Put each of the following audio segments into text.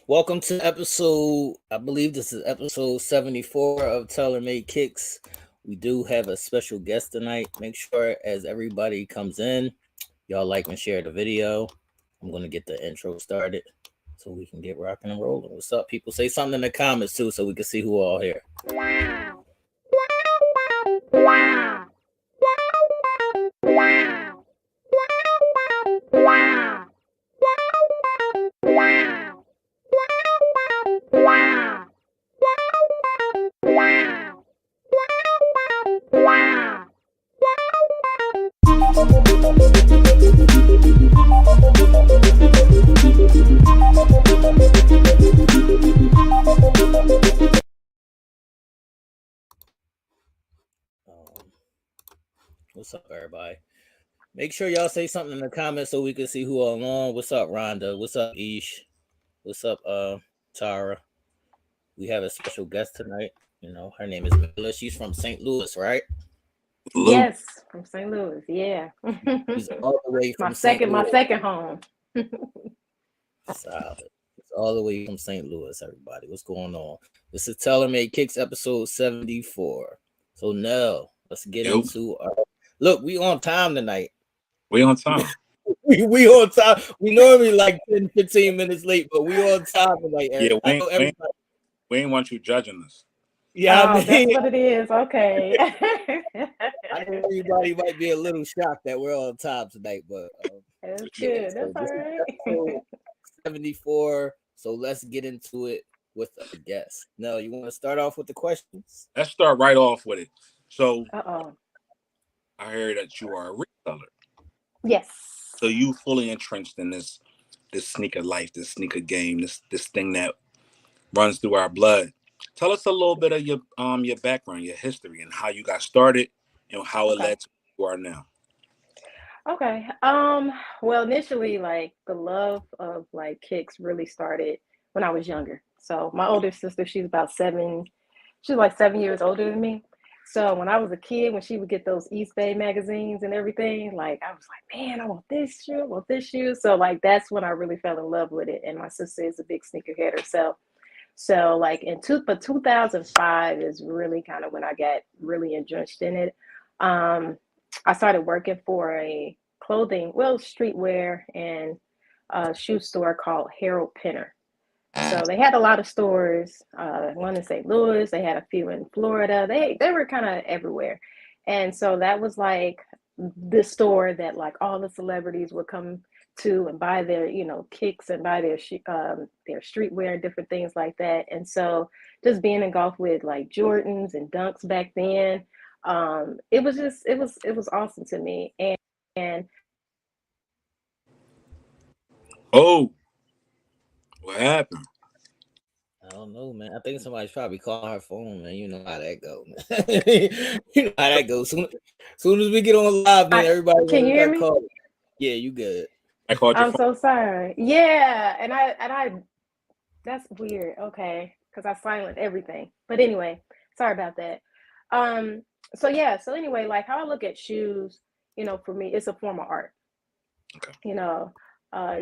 Welcome to episode, I believe this is episode 74 of Tailor Made Kicks. We do have a special guest tonight. Make sure as everybody comes in, y'all like and share the video. I'm going to get the intro started so we can get rocking and rolling. What's up, people? Say something in the comments too so we can see who all here. Um, what's up, everybody? Make sure y'all say something in the comments so we can see who all on. What's up, Rhonda? What's up, Ish? What's up, Tara? We have a special guest tonight. Her name is Myla. She's from St. Louis, right? Luke. Yes, from St. Louis. Yeah. She's all the way my from St. second my Louis. second home. Solid. It's all the way from St. Louis, everybody. What's going on? This is Tailor Made Kicks episode 74. So now let's get Yo, into our look, we on time tonight. we on time. We on time. We normally like 10, 15 minutes late, but we on time tonight, Yeah, Eric. I know everybody. we ain't want you judging us. Yeah, I Oh, that's mean, what it is. Okay. I know everybody might be a little shocked that we're on time tonight, but That's yeah, good. so That's all this is right. episode 74. So let's get into it with our guest. Now, you want to start off with the questions? Let's start right off with it. So Uh-oh. I heard that you are a reseller. Yes. So you fully entrenched in this sneaker life, this sneaker game, this thing that runs through our blood. Tell us a little bit of your background, your history, and how you got started, and how it Okay. led to where you are now. Okay. Well, initially, like the love of like kicks really started when I was younger. So my older sister, she's like 7 years older than me. So when I was a kid, when she would get those East Bay magazines and everything, like I was like, man, I want this shoe, I want this shoe. So like that's when I really fell in love with it. And my sister is a big sneakerhead herself. So like but 2005 is really kind of when I got really entrenched in it. Um, I started working for a streetwear and shoe store called Harold Pinner. So they had a lot of stores. One in St. Louis. They had a few in Florida. They were kind of everywhere, and so that was like the store that like all the celebrities would come to and buy their kicks and buy their streetwear and different things like that. And so just being engulfed with like Jordans and Dunks back then, it was awesome to me. And Oh, what happened? I don't know, man. I think somebody's probably calling her phone, man. You know how that goes, man. You know how that goes. Soon as we get on live, man, everybody can want you to hear start me? calling. Yeah, you good. I called your I'm phone. so sorry. Yeah, and I that's weird. Okay, because I silent everything. But anyway, sorry about that. Um, so yeah, so anyway, like how I look at shoes, for me, it's a form of art. Okay. You know,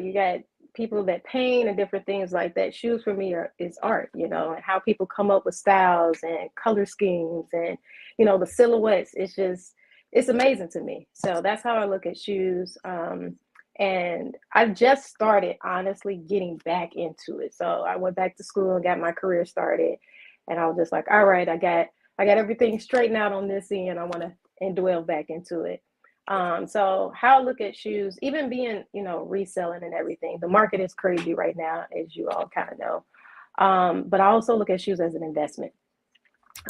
you got people that paint and different things like that. Shoes for me is art. And how people come up with styles and color schemes and the silhouettes. It's amazing to me. So that's how I look at shoes. And I just started honestly getting back into it. So I went back to school and got my career started, and I was just like, all right, I got everything straightened out on this end. I want to and dwell back into it. So how I look at shoes, even being, reselling and everything, the market is crazy right now, as you all kind of know. But I also look at shoes as an investment.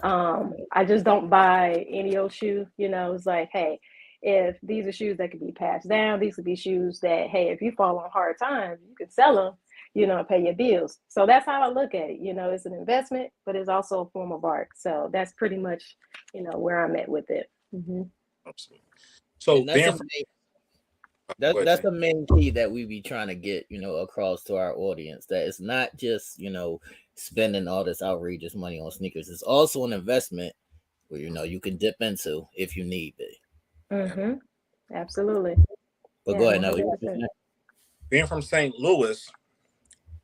I just don't buy any old shoe. It's like, hey, if these are shoes that could be passed down, these could be shoes that, hey, if you fall on hard times, you can sell them, and pay your bills. So that's how I look at it. It's an investment, but it's also a form of art. So that's pretty much, where I'm at with it. Mm-hmm. Absolutely. So And that's being a from, main, go that ahead, that's Tank. the main key that we be trying to get, across to our audience. That it's not just, spending all this outrageous money on sneakers. It's also an investment where you can dip into if you need be. Mm-hmm. Absolutely. But Yeah, go ahead now. 100%. Being from St. Louis,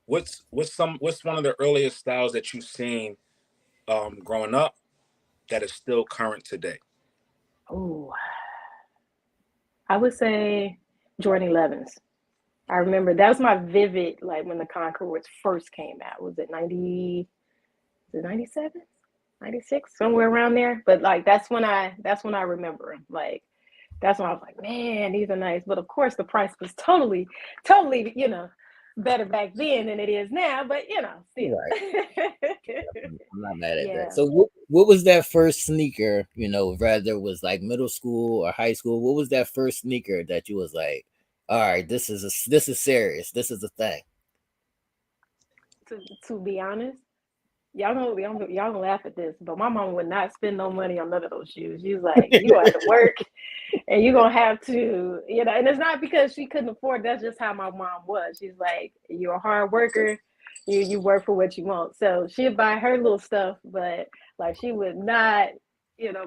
what's one of the earliest styles that you've seen growing up that is still current today? Oh, I would say Jordan 11s. I remember that was my vivid, like when the Concords first came out. Was it 90? Was it 97? 96? Somewhere around there. But like that's when I remember them. Like that's when I was like, man, these are nice. But of course the price was totally, better back then than it is now. But still. Right. I'm not mad at that. Yeah. So what was that first sneaker, whether it was like middle school or high school, what was that first sneaker that you was like, all right, this is serious. This is a thing. To be honest, y'all gonna laugh at this, but my mom would not spend no money on none of those shoes. She was like, you gonna have to work and you're gonna have to, and it's not because she couldn't afford. That's just how my mom was. She's like, you're a hard worker, you work for what you want. So she'd buy her little stuff, but like she would not,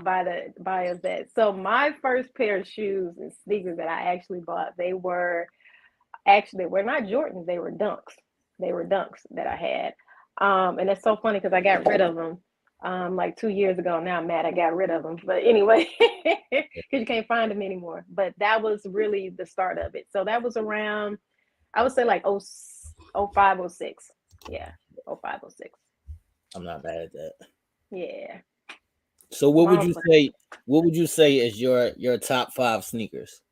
buy us that. So my first pair of shoes and sneakers that I actually bought, they were not Jordans, they were Dunks. They were Dunks that I had. And it's so funny because I got rid of them like 2 years ago. Now I'm mad I got rid of them. But anyway, because you can't find them anymore. But that was really the start of it. So that was around, I would say like 05, 06. Yeah, 05, 06. I'm not mad at that. Yeah. So what would Mom, you say? What would you say is your top 5 sneakers?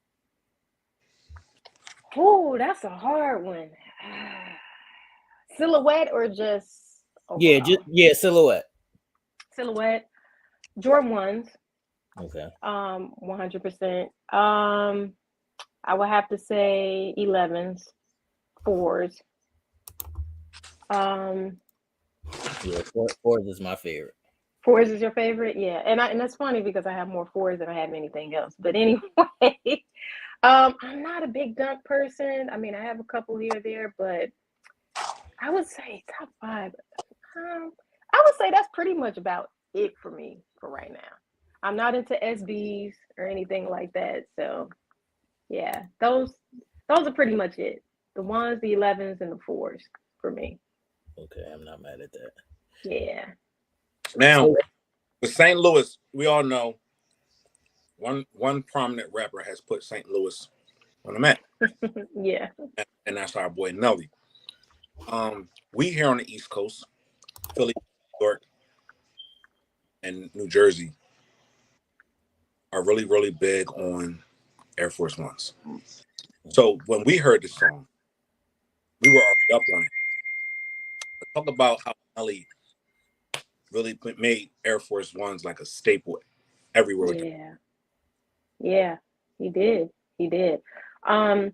oh, that's a hard one. Silhouette or just overall? Yeah, silhouette. Silhouette. Jordan ones. Okay. 100%. I would have to say 11s, fours. Um, Yeah, fours is my favorite. Fours is your favorite, yeah. And that's funny because I have more fours than I have anything else. But anyway, I'm not a big dunk person. I mean, I have a couple here or there, but I would say top five. I would say that's pretty much about it for me for right now. I'm not into SBs or anything like that, so yeah, those are pretty much it. The ones, the 11s, and the fours for me. Okay, I'm not mad at that. Yeah. Now, So with St. Louis, we all know one prominent rapper has put St. Louis on the map, Yeah. and that's our boy Nelly. We here on the East Coast, Philly, New York, and New Jersey are really, really big on Air Force Ones. So when we heard this song, we were already up on it. But talk about how Nelly really made Air Force Ones like a staple everywhere with them. Yeah. Yeah. He did. He did. Um,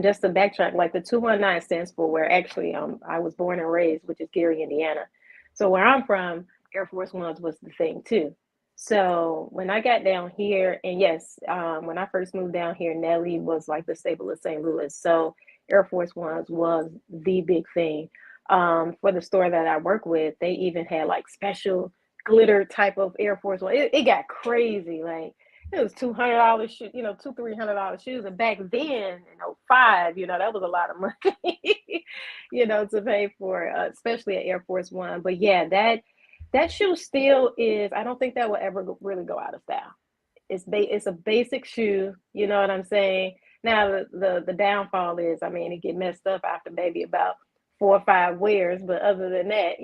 just to backtrack, like the 219 stands for where actually I was born and raised, which is Gary, Indiana. So where I'm from, Air Force Ones was the thing too. So when I got down here, and yes, when I first moved down here, Nelly was like the staple of St. Louis. So Air Force Ones was the big thing. For the store that I work with, they even had like special glitter type of Air Force One. It got crazy. Like it was $200 shoes, $300 shoes. And back then, '05, that was a lot of money, to pay for, especially an Air Force One. But yeah, that shoe still is. I don't think that will ever really go out of style. It's a basic shoe. You know what I'm saying? Now the downfall is, I mean, it get messed up after maybe about 4 or 5 wears, but other than that,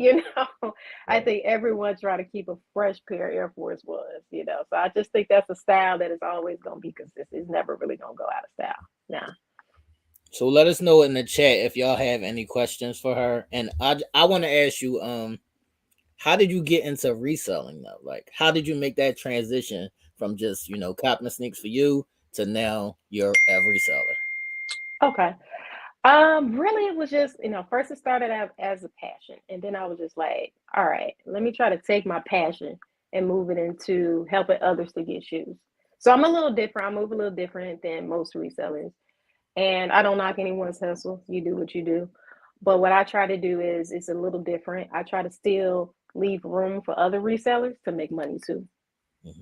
I think everyone try to keep a fresh pair of Air Force Ones. So I just think that's a style that is always going to be consistent. It's never really going to go out of style. Nah. So let us know in the chat if y'all have any questions for her. And I want to ask you, how did you get into reselling though? Like, how did you make that transition from just copping sneaks for you to now you're a reseller? Okay. Really, it was just, first it started out as a passion, and then I was just like, all right, let me try to take my passion and move it into helping others to get shoes. So I'm a little different. I move a little different than most resellers, and I don't knock anyone's hustle. You do what you do, but what I try to do is it's a little different. I try to still leave room for other resellers to make money too.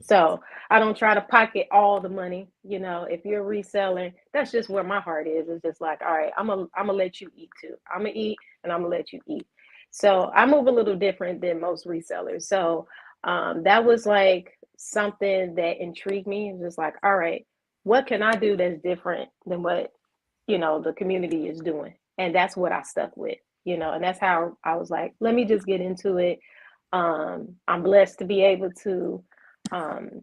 So I don't try to pocket all the money. If you're a reseller, that's just where my heart is. It's just like, all right, I'm gonna let you eat too. I'm gonna eat and I'm gonna let you eat. So I move a little different than most resellers. So that was like something that intrigued me. It's just like, all right, what can I do that's different than what the community is doing? And that's what I stuck with. And that's how I was like, let me just get into it. I'm blessed to be able to um,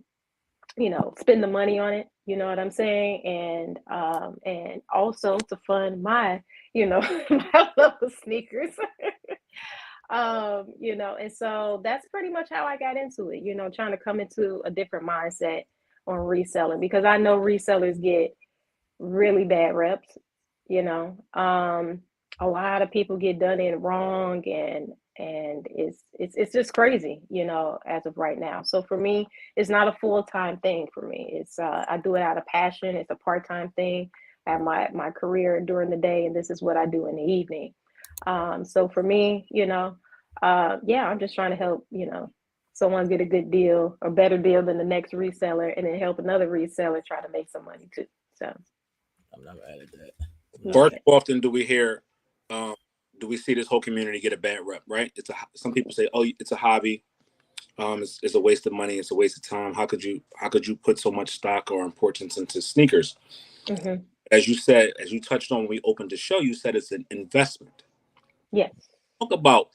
spend the money on it. You know what I'm saying? And also to fund my, my love of sneakers. And so that's pretty much how I got into it, trying to come into a different mindset on reselling, because I know resellers get really bad reps. A lot of people get done in wrong, and it's just crazy, as of right now. So for me, it's not a full-time thing for me. It's I do it out of passion. It's a part-time thing. I have my career during the day, and this is what I do in the evening. So for me, yeah, I'm just trying to help, someone get a good deal or better deal than the next reseller, and then help another reseller try to make some money too. So I'm not mad at that. Far too often do we hear, do we see this whole community get a bad rep, right? Some people say, oh, it's a hobby. It's a waste of money. It's a waste of time. How could you put so much stock or importance into sneakers? Mm-hmm. As you said, as you touched on when we opened the show, you said it's an investment. Yes. Talk about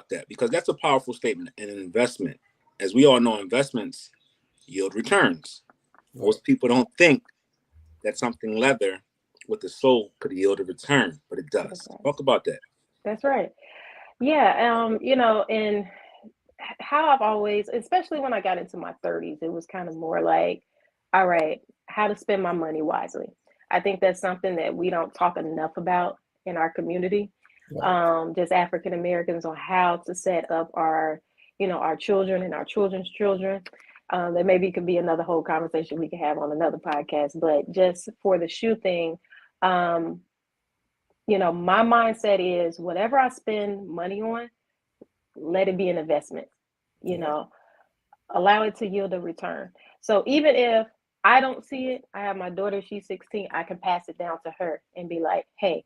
that, because that's a powerful statement. An investment. As we all know, investments yield returns. Most people don't think that something leather with the sole could yield a return, but it does. That's right. Talk about that. That's right. Yeah. And how I've always, especially when I got into my 30s, it was kind of more like, all right, how to spend my money wisely. I think that's something that we don't talk enough about in our community, just African Americans, on how to set up our children and our children's children. That maybe could be another whole conversation we could have on another podcast. But just for the shoe thing, um, my mindset is whatever I spend money on, let it be an investment. You know, allow it to yield a return. So even if I don't see it, I have my daughter, she's 16, I can pass it down to her and be like, hey,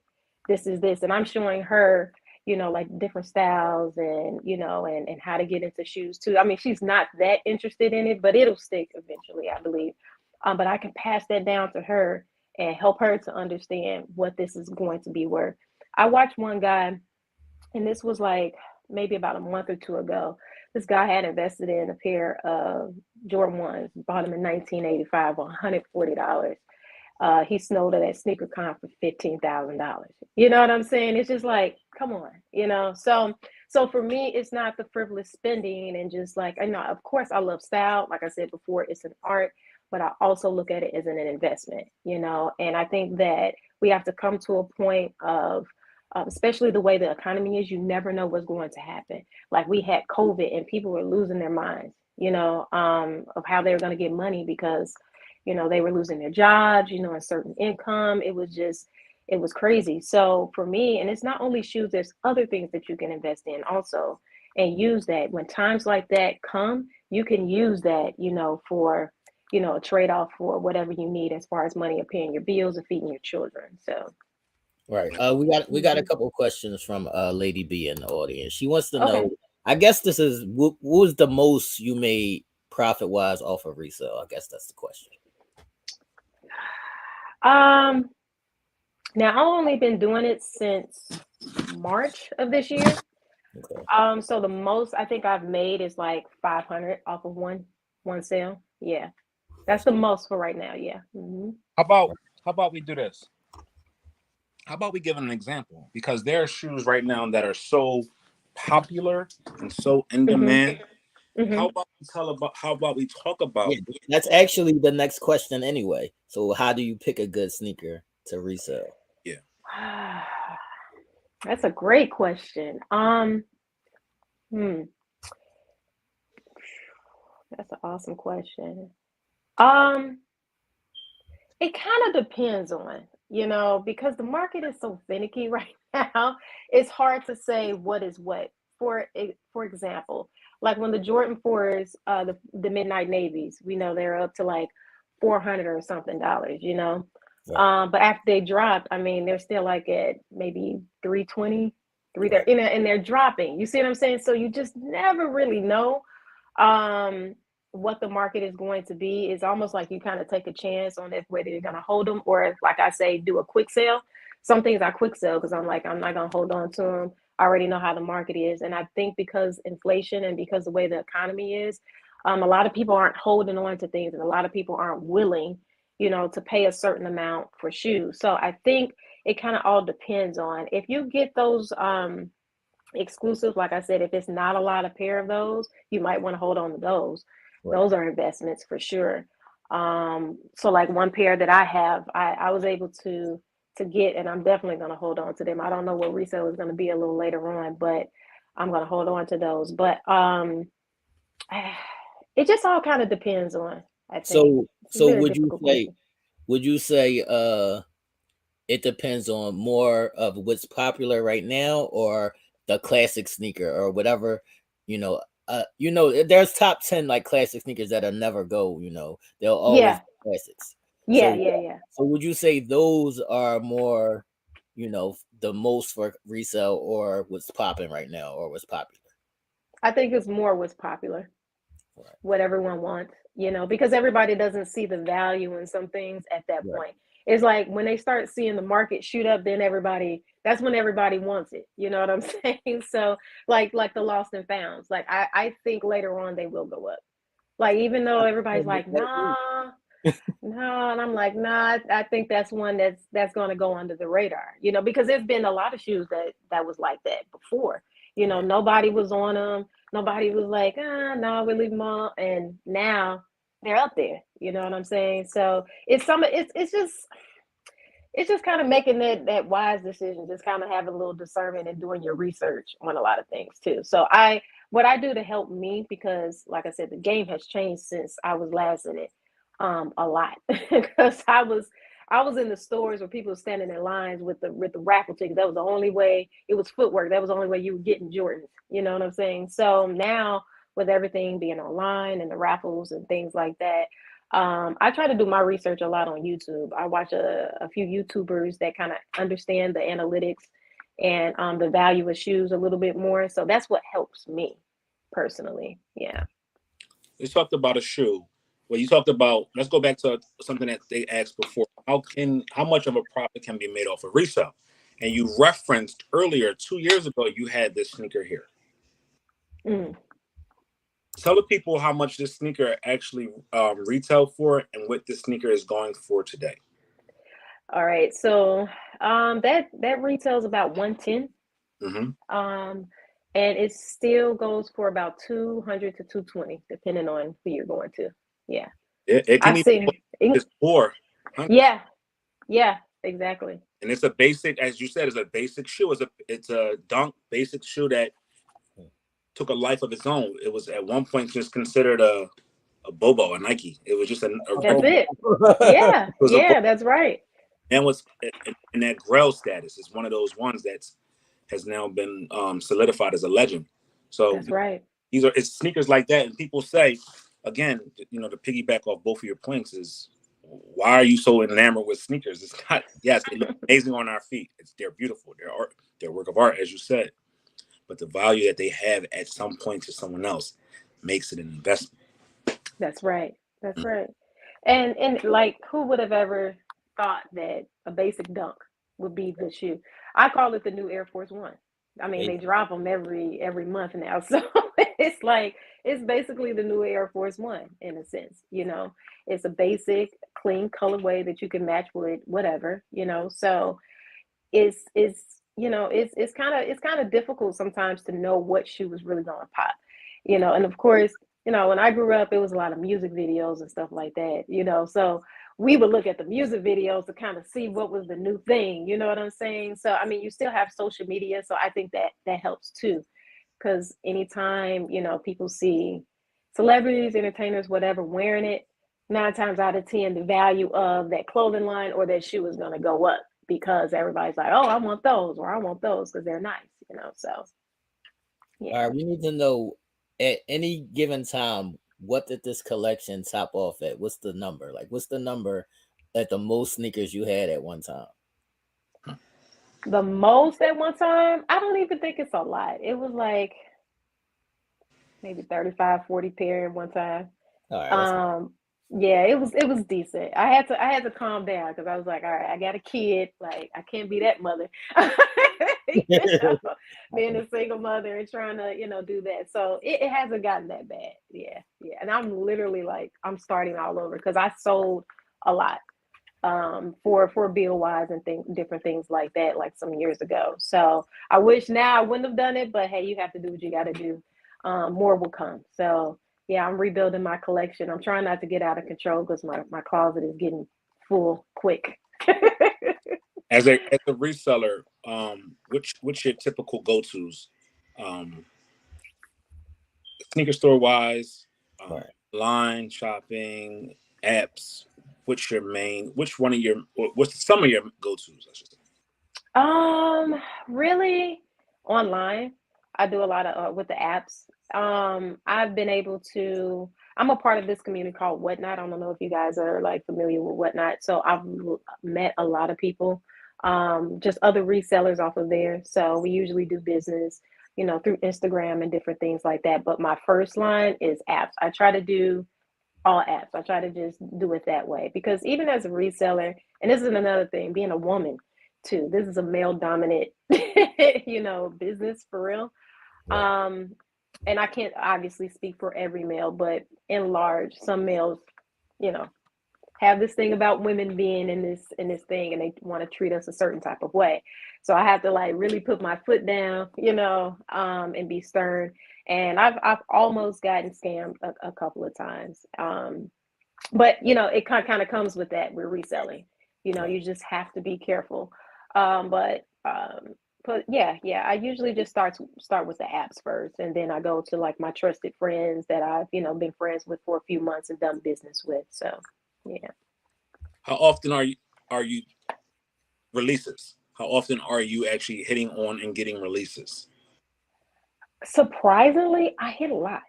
this is this. And I'm showing her, like different styles and how to get into shoes too. I mean, she's not that interested in it, but it'll stick eventually, I believe. But I can pass that down to her and help her to understand what this is going to be worth. I watched one guy, and this was like maybe about a month or two ago. This guy had invested in a pair of Jordan 1s, bought them in 1985 for $140. He snowed at SneakerCon for $15,000. You know what I'm saying? It's just like, come on, So for me, it's not the frivolous spending, and just like, I know, of course, I love style. Like I said before, it's an art, but I also look at it as an investment, And I think that we have to come to a point of, especially the way the economy is, you never know what's going to happen. Like we had COVID, and people were losing their minds, of how they were going to get money because they were losing their jobs, a certain income. It was crazy. So for me, and it's not only shoes, there's other things that you can invest in also, and use that. When times like that come, you can use that, for, a trade-off for whatever you need as far as money or paying your bills or feeding your children. So. Right. We got a couple of questions from Lady B in the audience. She wants to Okay. know, I guess this is what was the most you made profit wise off of resale? I guess that's the question. Now I've only been doing it since March of this year. Okay. So the most I think I've made is like 500 off of one sale. Yeah. That's the most for right now. Yeah. Mm-hmm. How about we do this? How about we give an example? Because there are shoes right now that are so popular and so in demand. Mm-hmm. How about we talk about? Yeah, that's actually the next question anyway. So how do you pick a good sneaker to resell? Yeah. That's a great question. That's an awesome question. It kind of depends on, because the market is so finicky right now. It's hard to say what is what. For example, like when the Jordan 4s, the Midnight Navies, we know they're up to like 400 or something dollars, you know. Right. But after they dropped, I mean, they're still like at maybe 320, Right. and they're dropping. You see what I'm saying? So you just never really know um what the market is going to be. It's almost like you kind of take a chance on if whether you're going to hold them or if, like I say, do a quick sale. Some things I quick sell because I'm like, I'm not going to hold on to them. I already know how the market is. And I think because inflation and because the way the economy is, a lot of people aren't holding on to things and a lot of people aren't willing, you know, to pay a certain amount for shoes. So I think it kind of all depends on if you get those exclusive, like I said, if it's not a lot of pair of those, you might want to hold on to those. Right. Those are investments for sure. So like one pair that I have, I was able to get, and I'm definitely going to hold on to them. I don't know what resale is going to be a little later on, but I'm going to hold on to those. But it just all kind of depends on, I think. So It's a so very difficult question. would you say it depends on more of what's popular right now or the classic sneaker or whatever, there's top 10 like classic sneakers that'll never go, they'll always Yeah, be classics. yeah, So yeah, yeah. so would you say those are more, the most for resale or what's popping right now or what's popular? I think it's more what's popular. Right. What everyone wants, because everybody doesn't see the value in some things at that Right. point. It's like when they start seeing the market shoot up, then that's when everybody wants it. You know what I'm saying? So like the lost and founds, like I think later on they will go up. Like even though everybody's like, nah, no, and I'm like, nah, I think that's one that's going to go under the radar, because there's been a lot of shoes that was like that before. Right. Nobody was on them. Nobody was like, no, we leave them all, and now they're up there. You know what I'm saying? So it's just kind of making that wise decision, just kind of having a little discernment and doing your research on a lot of things too. So what I do to help me, because like I said, the game has changed since I was last in it, a lot. Because I was in the stores where people were standing in lines with the raffle tickets. That was the only way. It was footwork. That was the only way you were getting Jordans. You know what I'm saying? So now with everything being online and the raffles and things like that, I try to do my research a lot on YouTube. I watch a few YouTubers that kind of understand the analytics and the value of shoes a little bit more. So that's what helps me personally. Yeah. You talked about a shoe. Well, you talked about. Let's go back to something that they asked before. How much of a profit can be made off of resale? And you referenced earlier 2 years ago you had this sneaker here. Mm. Tell the people how much this sneaker actually retail for and what this sneaker is going for today. All right. So that retails about 110. Mm-hmm. And it still goes for about 200 to 220, depending on who you're going to. Yeah. It can I've even seen it's 400. yeah, yeah, exactly. And it's a basic, as you said, it's a basic shoe. It's a dunk basic shoe that took a life of its own. It was at one point just considered a Bobo, a Nike. It was just a That's Bobo. it. Yeah, It was a Bobo. yeah, that's right. And was in that Grail status. It's one of those ones that has now been solidified as a legend. So That's right. it's sneakers like that, and people say, again, to piggyback off both of your points is, why are you so enamored with sneakers? It's not. Yes, they look amazing on our feet. They're beautiful. They're art. They're work of art, as you said. But the value that they have at some point to someone else makes it an investment. That's right. That's right. And like who would have ever thought that a basic dunk would be the shoe? I call it the new Air Force One. I mean, It- they drop them every month now, so it's like it's basically the new Air Force One in a sense. It's a basic, clean colorway that you can match with whatever. So it's kind of difficult sometimes to know what shoe is really going to pop. And of course, when I grew up, it was a lot of music videos and stuff like that. So we would look at the music videos to kind of see what was the new thing. You know what I'm saying? So I mean, you still have social media, so I think that helps too, because anytime people see celebrities, entertainers, whatever wearing it, 9 times out of 10, the value of that clothing line or that shoe is going to go up because everybody's like, oh, I want those or I want those because they're nice. So all yeah. right, we need to know at any given time, what did this collection top off at? What's the number? Like, what's the number at the most sneakers you had at one time? The most at one time, I don't even think it's a lot. It was like maybe 35, 40 pair at one time. All right, that's Um, yeah, it was decent. I had to calm down because I was like, all right, I got a kid, like I can't be that mother. You know, being a single mother and trying to, do that. So it hasn't gotten that bad. Yeah, yeah. And I'm literally like I'm starting all over because I sold a lot for bill wise and different things like that like some years ago. So I wish now I wouldn't have done it, but hey, you have to do what you got to do. More will come. So yeah, I'm rebuilding my collection. I'm trying not to get out of control because my closet is getting full quick. As a reseller, what's your typical go-tos, sneaker store wise, right. line shopping, apps? Which one of your, or what's some of your go-tos, I should say? Really online. I do a lot of with the apps. I've been able to. I'm a part of this community called Whatnot. I don't know if you guys are like familiar with Whatnot. So I've met a lot of people, just other resellers off of there. So we usually do business, through Instagram and different things like that. But my first line is apps. I try to do all apps. I try to just do it that way because even as a reseller, and this is another thing, being a woman too, this is a male dominant, business for real. Right. And I can't obviously speak for every male, but in large, some males, you know, have this thing about women being in this thing and they want to treat us a certain type of way. So I have to like really put my foot down, and be stern. And I've almost gotten scammed a couple of times. But it kind of comes with that. We're reselling. Right. You just have to be careful. But yeah, I usually just start with the apps first, and then I go to like my trusted friends that I've been friends with for a few months and done business with. So yeah. How often are you releases? How often are you actually hitting on and getting releases? Surprisingly, I hit a lot,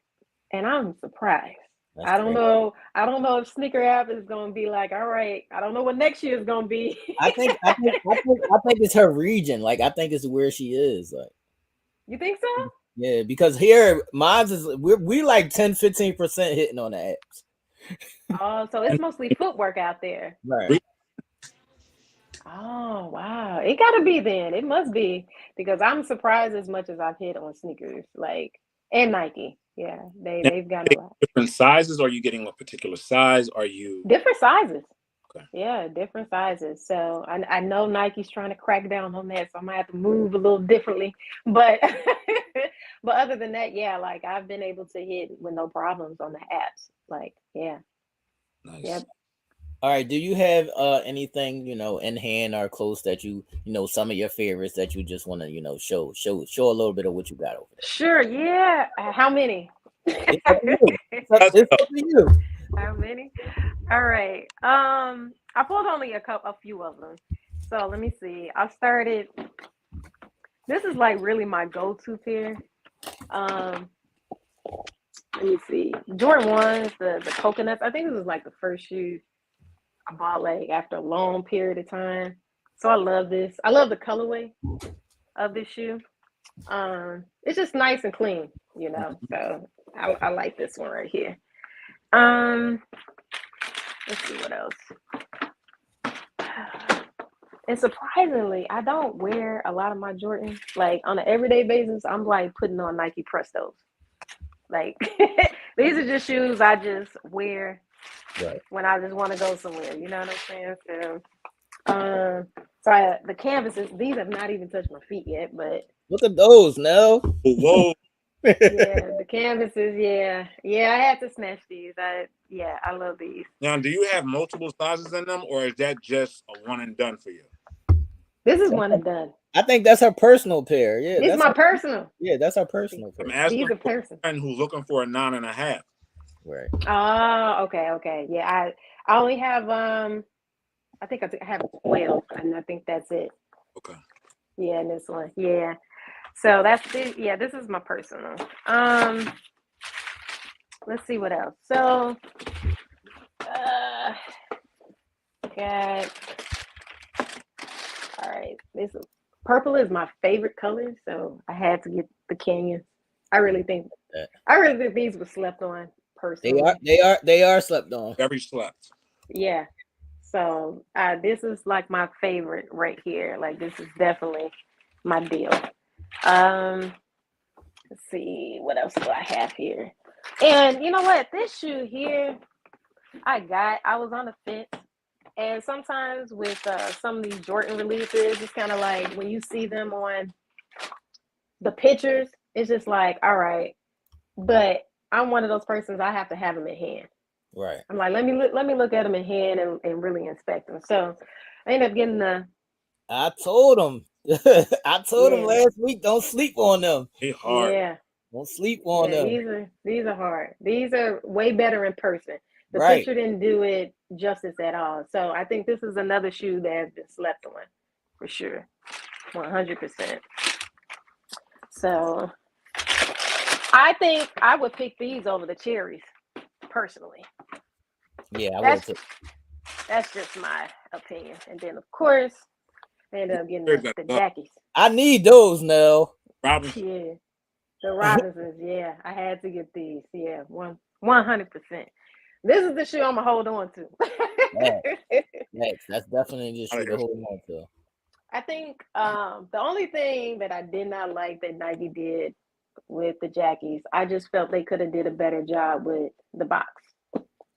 and I'm surprised. That's I don't great. know. I don't know if sneaker app is going to be like, all right. I don't know what next year is going to be. I think it's her region. Like, I think it's where she is. Like, You think so? yeah, because here mine's is we like 10-15% hitting on the apps. Oh, so it's mostly footwork out there. Right. Oh, wow. It got to be then. It must be because I'm surprised as much as I've hit on sneakers, like, and Nike. Yeah, Now, they've gotten a lot. different sizes? Are you getting a particular size? Are you Different sizes. okay? Yeah, different sizes. So I know Nike's trying to crack down on that, so I might have to move a little differently. But but other than that, yeah, like I've been able to hit with no problems on the apps. Like, yeah, Nice. yep. All right. Do you have anything in hand or close that some of your favorites that you just want to show a little bit of what you got over there? Sure, yeah. How many? It's up to you. It's up to you. How many? All right. I pulled only a few of them. So let me see. I started. This is like really my go-to pair. Um, Let me see. Jordan ones, the coconuts. I think this was like the first shoe I bought like after a long period of time. So I love this. I love the colorway of this shoe. It's just nice and clean. So I like this one right here. Um, let's see what else. And surprisingly, I don't wear a lot of my Jordans. Like on an everyday basis, I'm like putting on Nike Prestos. Like these are just shoes I just wear Right. when I just want to go somewhere. You know what I'm saying? The canvases, these have not even touched my feet yet, but Look at those, Nell. Whoa. yeah, the canvases, yeah. Yeah, I had to snatch these. I love these. Now, do you have multiple sizes in them, or is that just a one and done for you? This is one and done. I think that's her personal pair. Yeah, This is my personal. Yeah, that's her personal I'm pair. asking These are for a personal. friend who's looking for a 9.5. Right. Oh, okay. Yeah, I only have I think I have 12, and I think that's it. Okay. Yeah, and this one. Yeah. So that's it. Yeah, this is my personal. let's see what else. So, uh, got all right. This purple is my favorite color, so I had to get the Canyons. I really think That. I really think these were slept on They are personally. they are slept on. Very slept. Yeah. So this is like my favorite right here. Like this is definitely my deal. Um, let's see what else do I have here. And you know what? This shoe here, I was on the fence. And sometimes with some of these Jordan releases, it's kind of like when you see them on the pictures, it's just like, all right. But I'm one of those persons, I have to have them in hand. Right. I'm like, let me look at them in hand and really inspect them. So I ended up getting the I told him. I told him yeah, last week, don't sleep on them. He hard. yeah, Don't sleep on yeah. them. These are hard. These are way better in person. The Right. picture didn't do it justice at all. So I think this is another shoe that has been slept on for sure, 100%. So I think I would pick these over the cherries personally. Yeah, I would That's too. that's just my opinion. And then of course I ended up getting Here's that the dog. Jackies. I need those now. Robinson. Yeah, the Robinsons. Yeah, I had to get these. Yeah, 100%. This is the shoe I'm gonna hold on to. Yeah, that's definitely the I shoe like to your hold on to. I think the only thing that I did not like that Nike did with the Jackies, I just felt they could have did a better job with the box.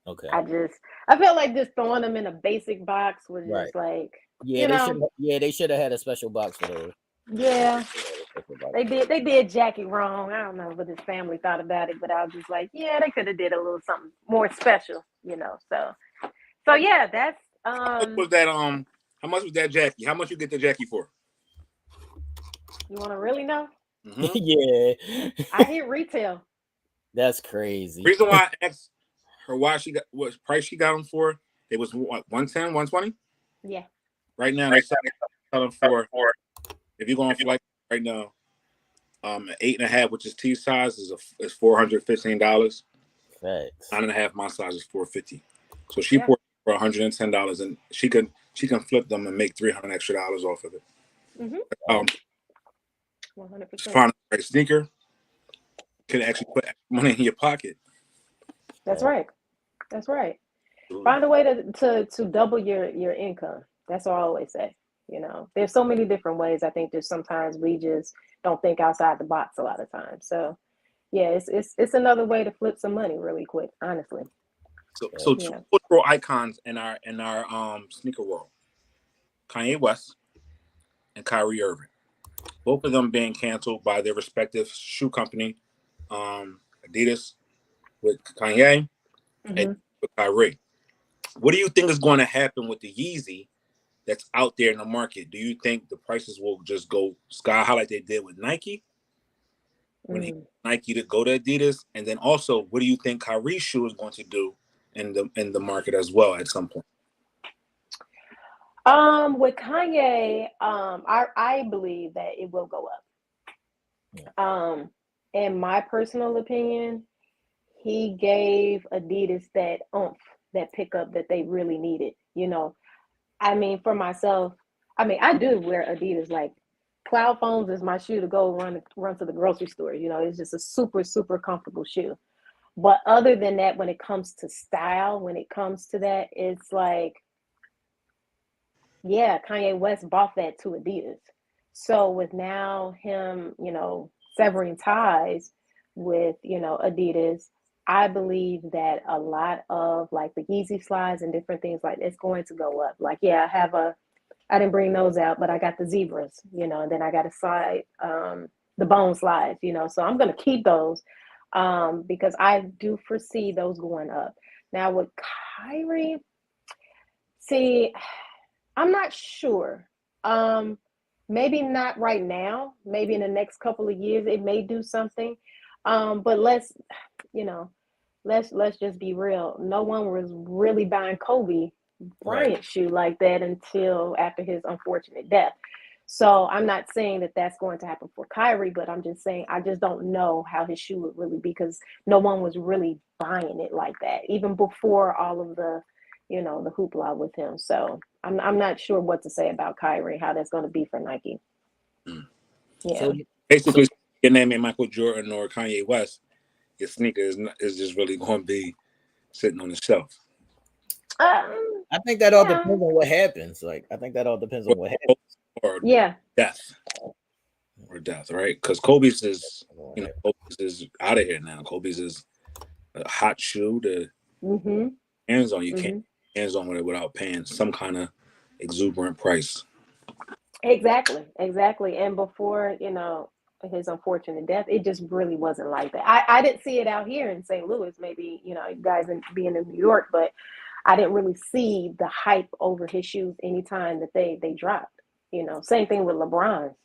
Okay. I felt like just throwing them in a basic box was Right. just like, Yeah, you they know, should. Yeah, they should have had a special box for those. yeah, Special box. they did Jackie wrong. I don't know what his family thought about it, but I was just like, yeah, they could have did a little something more special, you know. So yeah, that's how much was that how much was that Jackie? How much you get the Jackie for? you want to really know? Mm-hmm. Yeah, I hit retail. that's crazy. Reason why I asked her why she got what price she got them for, it was what 110, 120? Yeah. Right now they sell them for, if you're going for like right now, an 8.5, which is T size, is $415. Facts. 9.5, my size is $450. So she Yep. poured for $110, and she can flip them and make $300 extra off of it. Mhm. Um, 100%. find a right sneaker can actually put money in your pocket. That's Facts. right. That's right. Find a way to double your income. That's all I always say. You know, there's so many different ways. I think there's sometimes we just don't think outside the box a lot of times. So yeah, it's another way to flip some money really quick, honestly. So two Yeah. cultural icons in our sneaker world: Kanye West and Kyrie Irving. Both of them being canceled by their respective shoe company, Adidas with Kanye and Hmm. with Kyrie. What do you think is going to happen with the Yeezy that's out there in the market? Do you think the prices will just go sky high like they did with Nike when he Mm. Nike to go to Adidas? And then also, what do you think Kyrie's shoe is going to do in the market as well at some point? With Kanye, I believe that it will go up. Yeah. In my personal opinion, he gave Adidas that oomph, that pickup that they really needed. You know, I mean, for myself, I mean, I do wear Adidas. Like, Cloud Foams is my shoe to go run to the grocery store. You know, it's just a super comfortable shoe. But other than that, when it comes to style, when it comes to that, it's like, yeah, Kanye West bought that to Adidas. So with now him, you know, severing ties with, you know, Adidas, I believe that a lot of like the Yeezy slides and different things like it's going to go up. Like, yeah, I didn't bring those out, but I got the zebras, you know, and then I got a slide, the bone slides, you know. So I'm gonna keep those because I do foresee those going up. Now with Kyrie, see, I'm not sure. Um, Maybe not right now. Maybe in the next couple of years, it may do something. But you know, let's just be real. No one was really buying Kobe Right. Bryant shoe like that until after his unfortunate death. So I'm not saying that that's going to happen for Kyrie, but I'm just saying I just don't know how his shoe would really be because no one was really buying it like that, even before all of the, the hoopla with him. So I'm not sure what to say about Kyrie, how that's going to be for Nike. Mm. Yeah. So, Basically, your name ain't Michael Jordan or Kanye West, your sneaker is just really going to be sitting on the shelf. I think that all Yeah. depends on what happens. Like, I think that all depends on what happens. Or Yeah. death. Or death, right? Because Kobe's is, Kobe's is out of here now. Kobe's is a hot shoe to Mm-hmm. hands on. You can't Mm-hmm. hands on with it without paying some kind of exuberant price. Exactly. And before, his unfortunate death, it just really wasn't like that. I didn't see it out here in St. Louis, maybe, you guys being in New York, but I didn't really see the hype over his shoes anytime that they dropped. Same thing with LeBron's.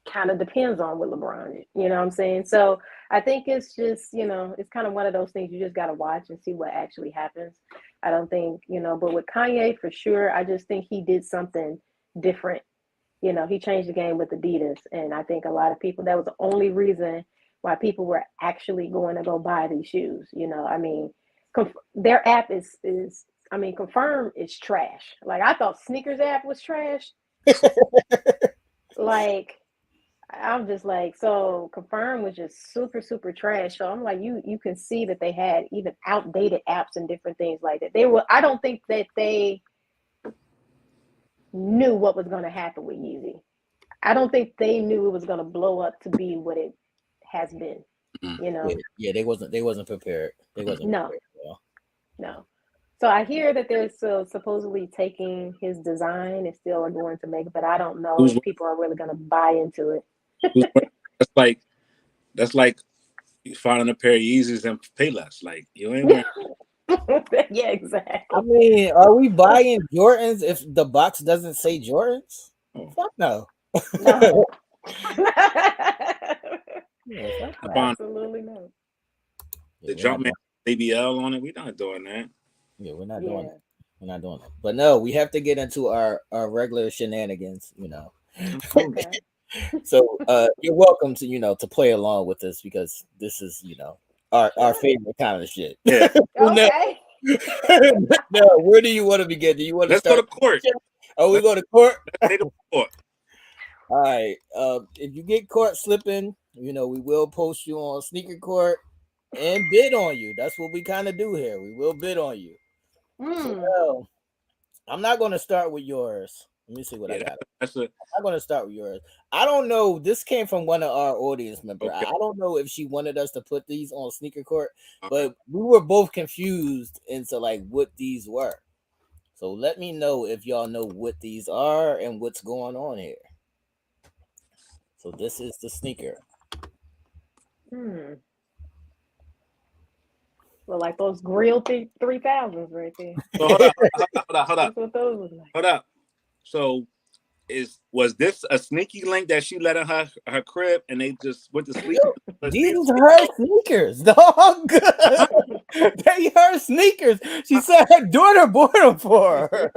Kind of depends on what LeBron is, you know what I'm saying? So I think it's just, it's kind of one of those things you just got to watch and see what actually happens. I don't think, but with Kanye for sure, I just think he did something different. He changed the game with Adidas. And I think a lot of people, that was the only reason why people were actually going to go buy these shoes. I mean, their app Confirm is trash. Like, I thought Sneakers app was trash. Like, I'm just like, so Confirm was just super, super trash. So I'm like, you can see that they had even outdated apps and different things like that. I don't think that they knew what was going to happen with Yeezy. I don't think they knew it was going to blow up to be what it has been. Mm. Yeah, they wasn't prepared. They wasn't No, prepared. Well. no. So I hear that they're still supposedly taking his design and still are going to make it, but I don't know Who's if people are really going to buy into it. who's that's like finding a pair of Yeezys and pay less. Like you ain't wearing. Yeah, I exactly. mean, are we buying Jordans if the box doesn't say Jordans? Oh, Fuck no. No. Yeah, fuck I no. buying Absolutely no. Yeah, the we're not Jumpman doing. ABL on it. We not doing that. Yeah, we're not doing Yeah. it. We're not doing it. But no, we have to get into our regular shenanigans. Okay. So you're welcome to to play along with us because this is our Sure. favorite kind of shit. Yeah. No, Okay. no, where do you want to begin? Do you want to Let's go start? to court. Oh, we Let's go to court. say the court. All right. If you get caught slipping, we will post you on sneaker court and bid on you. That's what we kind of do here. We will bid on you. So Mm. now, I'm not going to start with yours. Let me see what I Yeah, got. that's a I'm going to start with yours. I don't know. This came from one of our audience members. I okay. don't know if she wanted us to put these on sneaker court, Okay. but we were both confused into like what these were. So let me know if y'all know what these are and what's going on here. So this is the sneaker. Mm. Well, like those grilled 3000s right there. So hold up, hold up, That's what those look like. hold up. So was this a sneaky link that she let in her crib and they just went to sleep? These are her sneakers, dog. They her sneakers. She said her daughter bought them for her.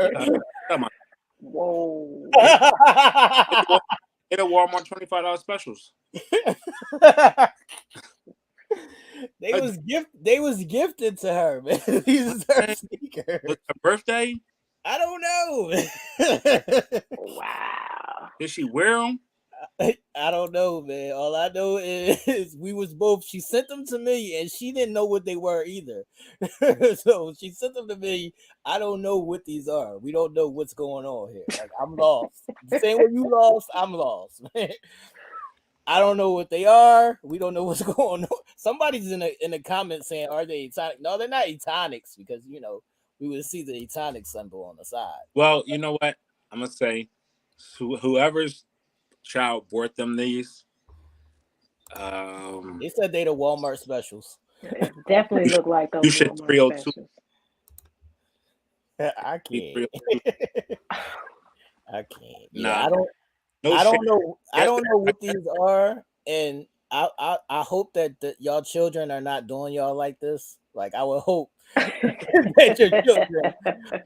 Whoa. It a Walmart $25 specials. They was gifted to her, man. These are her sneakers. Was her birthday? I don't know. Wow. Did she wear them? I don't know, man. All I know is we was both. She sent them to me, and she didn't know what they were either. So she sent them to me. I don't know what these are. We don't know what's going on here. Like I'm lost. The same way you lost, I'm lost. I don't know what they are. We don't know what's going on. Somebody's in the comments saying, "Are they Etonic?" No, they're not Etonics because we would see the Etonic symbol on the side. Well, you know what? I'm gonna say, whoever's child bought them these. They said they the Walmart specials. It definitely look like You those should Walmart 302. specials. I can't. 302. I can't. Yeah, Nah, no I shit. don't know. I Yes, don't know what these are, and I hope that y'all children are not doing y'all like this. Like I would hope that your children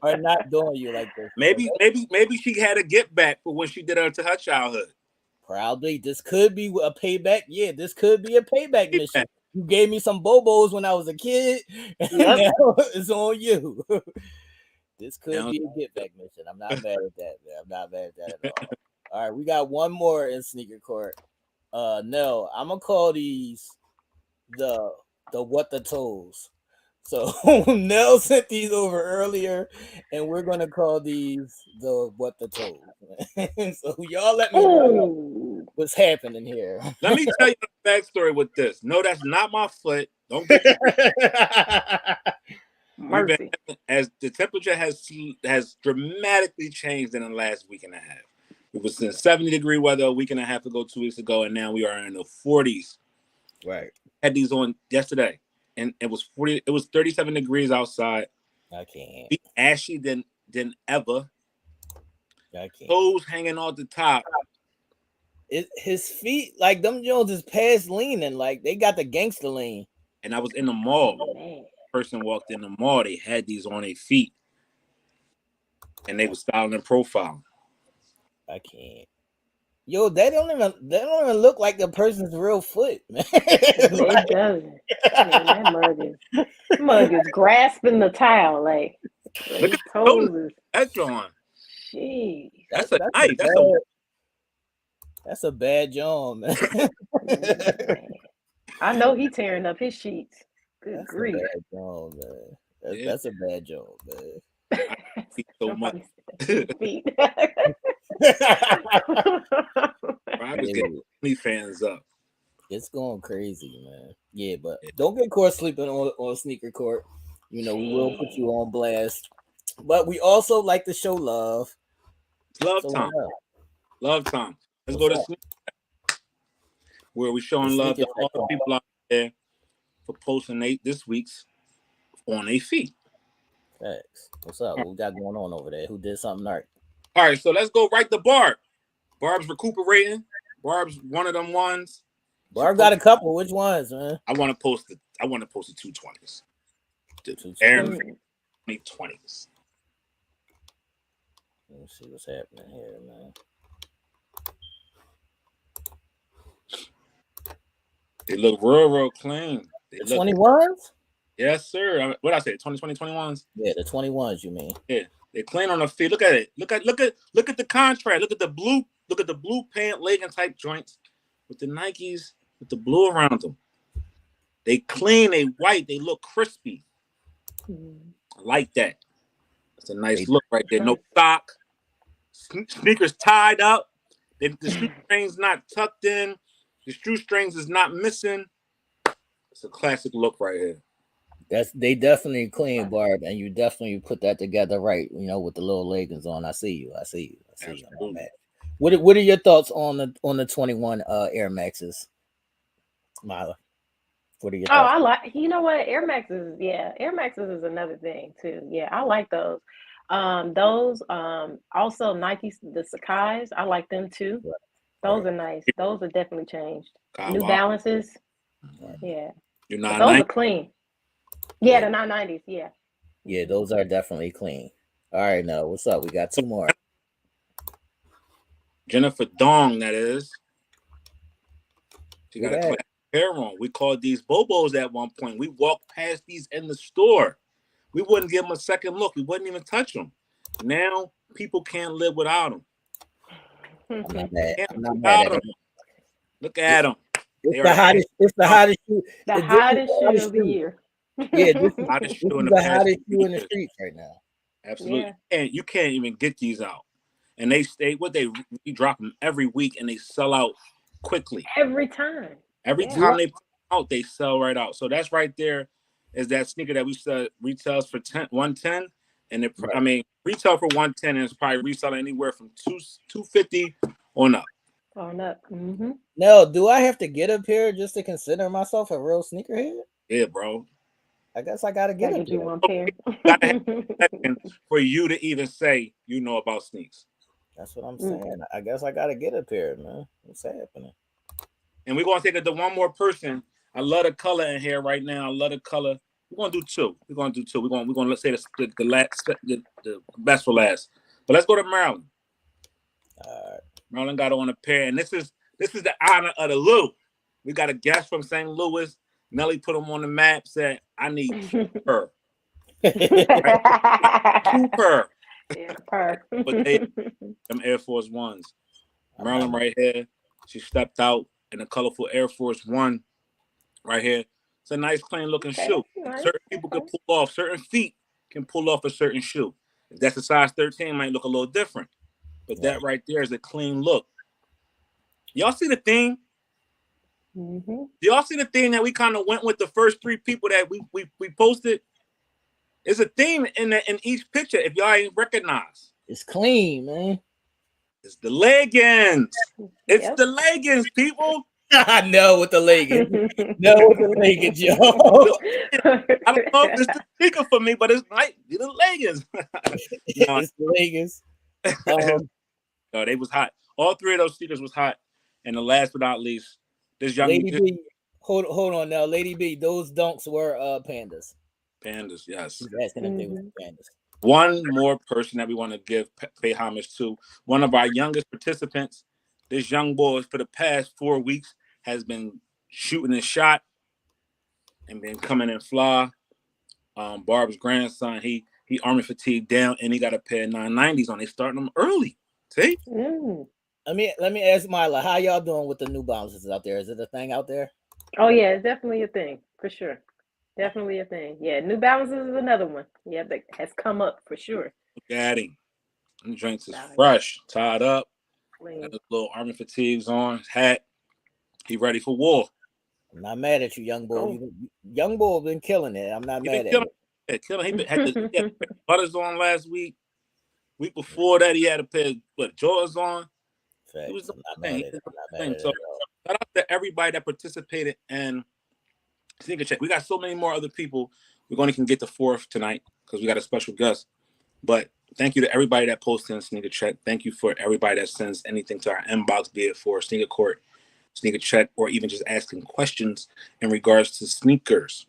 are not doing you like this. Maybe she had a get back for what she did to her childhood. Proudly, this could be a payback. Yeah, this could be a payback mission. You gave me some bobos when I was a kid, and now it's on you. This could be a get back mission. I'm not mad at that, man. I'm not mad at that at all. All right, we got one more in sneaker court. No, I'm gonna call these the what the toes. So Nell sent these over earlier, and we're gonna call these the what the toes. So y'all let me know what's happening here. Let me tell you the backstory with this. No, that's not my foot. Don't get Mercy. as the temperature has dramatically changed in the last week and a half. It was in 70-degree weather a week and a half ago, 2 weeks ago, and now we are in the 40s. Right. Had these on yesterday, and it was 40. It was 37 degrees outside. I can't. Be ashy than ever. I can't. Toes hanging off the top. His feet, like them Jones, is past leaning. Like they got the gangster lean. And I was in the mall. Man. Person walked in the mall. They had these on their feet, and they were styling and profiling. I can't. Yo, they don't even look like the person's real foot, man. It doesn't. Man, that mug is grasping the tile like look at toes. That's on. Jeez. That's a knife. That's a bad job, man. I know he tearing up his sheets. Good That's grief. a bad job, man. That's a bad job, man. I see so much. I was getting me fans up. It's going crazy, man. Yeah, but don't get caught sleeping on sneaker court. You know, we will put you on blast. But we also like to show love. Love time. Love time. Let's go to sneaker where we're showing love to all the people out there for posting this week's on their feet. Thanks. What's up? What we got going on over there? Who did something right? All right, so let's go right to Barb. Barb's recuperating. Barb's one of them ones. Barb got a couple. Which ones, man? I want to post the 220s. The Air 2020s. Let's see what's happening here, man. They look real clean. The 21s? Yes, sir. What I say? 2020, 21s? Yeah, the 21s, you mean? Yeah. They're clean on the feet. Look at it. Look at the contrast. Look at the blue pant legging type joints with the Nikes with the blue around them. They clean, they white, they look crispy. I like that. That's a nice look right there. No sock. Sneakers tied up. The shoestrings not tucked in. The shoestrings is not missing. It's a classic look right here. They definitely clean, Barb, and you definitely put that together right. You know, with the little leggings on. I see you. What are your thoughts on the 21 Air Maxes, Myla? What are your thoughts? I like. You know what? Air Maxes. Yeah, Air Maxes is another thing too. Yeah, I like those. Also Nike's the Sakai's. I like them too. Those are nice. Those are definitely changed. New Balances. Yeah. You're not. Those are clean. Yeah, the 990s. Yeah. Yeah, those are definitely clean. All right, now what's up? We got two more. Jennifer Dong, that is. She got a classic pair on. We called these Bobos at one point. We walked past these in the store. We wouldn't give them a second look. We wouldn't even touch them. Now people can't live without them. I'm not mad at them. Look at them. It's the hottest shoe. The hottest shoe of the year. Yeah, this is the hottest shoe in the streets right now. Absolutely. Yeah. And you can't even get these out. And they drop them every week and they sell out quickly. Every time. Every time they put out, they sell right out. So that's right there is that sneaker that we said retails for $110. And retail for $110 and it's probably reselling anywhere from $250 on up. Mm-hmm. No, do I have to get a pair just to consider myself a real sneakerhead? Yeah, bro. I guess I gotta get you one pair. For you to even say you know about sneaks. That's what I'm saying. I guess I gotta get a pair, man. What's happening? And we're gonna take it to one more person. I love the color in here right now. I love the color We're gonna do two. We're gonna let's say the last the best for last. But let's go to Maryland. Maryland got on a pair, and this is the honor of the Lou. We got a guest from St. Louis. Nelly put him on the map. Said, "I need her." Right? Cooper. Yeah, her. But they them Air Force Ones. Maryland right here. She stepped out in a colorful Air Force One right here. It's a nice, clean looking shoe. Nice. Certain people can pull off, certain feet can pull off a certain shoe. If that's a size 13, it might look a little different. But that right there is a clean look. Y'all see the theme? Mm-hmm. Y'all see the theme that we kind of went with the first three people that we posted? It's a theme in each picture. If y'all ain't recognize, it's clean, man. It's the leggings. It's the leggings, people. I know with the leggings. No, with the leggings, yo. I don't know if it's the sneaker for me, but it's like the leggings. It's the leggings. No, they was hot. All three of those sneakers was hot. And the last but not least, this young Lady B. Hold on now, Lady B. Those dunks were pandas. Pandas, yes. He's asking if they were pandas. One more person that we want to pay homage to, one of our youngest participants. This young boy for the past 4 weeks has been shooting his shot and been coming in fly. Barb's grandson, he army fatigued down and he got a pair of 990s on. They starting them early. See? Let me ask Myla, how y'all doing with the New Balances out there? Is it a thing out there? Oh yeah, it's definitely a thing for sure. Definitely a thing. Yeah, New Balances is another one. Yeah, that has come up for sure. Look at him. Them drinks is fresh, tied up. Got his little army fatigues on, his hat. He ready for war. I'm not mad at you, young boy. Young boy been killing it. I'm not mad at you. He had the butters on last week. Week before that, he had a pair of Jordans on. He was So shout out to everybody that participated in Sneaker Check. We got so many more other people. We're going to get the fourth tonight because we got a special guest. But thank you to everybody that posted in Sneaker Check. Thank you for everybody that sends anything to our inbox, be it for Sneaker Court, Sneaker Check, or even just asking questions in regards to sneakers.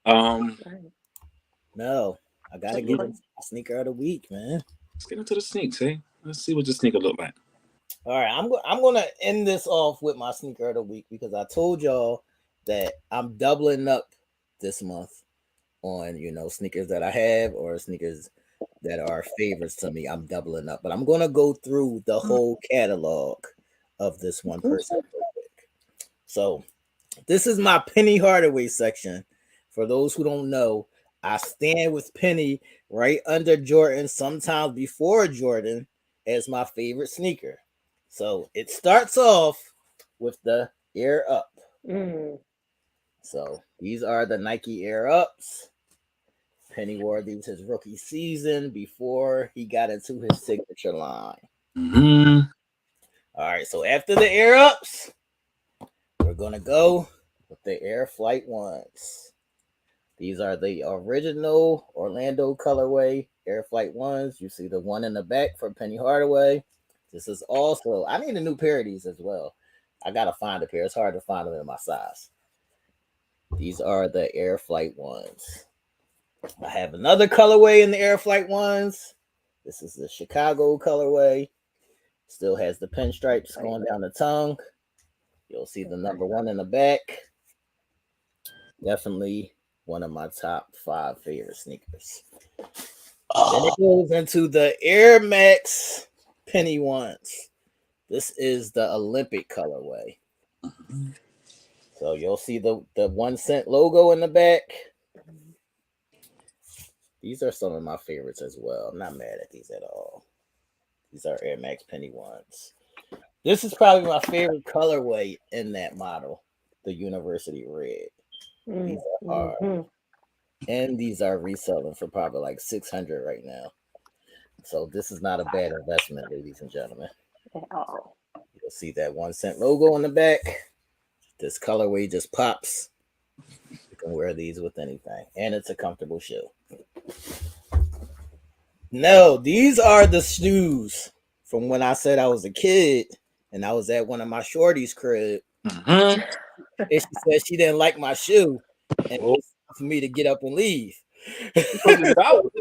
No, I gotta get a sneaker of the week, man. Let's get into the sneaks, eh? Let's see what the sneaker look like. All right, I'm gonna end this off with my sneaker of the week because I told y'all that I'm doubling up this month on sneakers that I have or sneakers that are favorites to me. I'm doubling up, but I'm gonna go through the whole catalog of this one person real quick. So this is my Penny Hardaway section. For those who don't know, I stand with Penny right under Jordan, sometimes before Jordan, as my favorite sneaker. So it starts off with the Air Up. So these are the Nike Air Ups. Penny wore these his rookie season before he got into his signature line. All right, so after the Air Ups, we're gonna go with the Air Flight Ones. These are the original Orlando colorway Air Flight Ones. You see the one in the back for Penny Hardaway. This is also, I need a new pair of these as well. I gotta find a pair. It's hard to find them in my size. These are the Air Flight Ones. I have another colorway in the Air Flight Ones. This is the Chicago colorway. Still has the pinstripes going down the tongue. You'll see the number 1 in the back. Definitely one of my top 5 favorite sneakers. Then it goes into the Air Max Penny Ones. This is the Olympic colorway. So you'll see the 1 cent logo in the back. These are some of my favorites as well. I'm not mad at these at all. These are Air Max Penny Ones. This is probably my favorite colorway in that model, the University Red. These are hard. And these are reselling for probably like $600 right now. So this is not a bad investment, ladies and gentlemen. You'll see that 1 cent logo on the back. This colorway just pops. You can wear these with anything. And it's a comfortable shoe. No, these are the shoes from when I said I was a kid and I was at one of my shorties' crib. And she said she didn't like my shoe. And it's my for me to get up and leave. Out.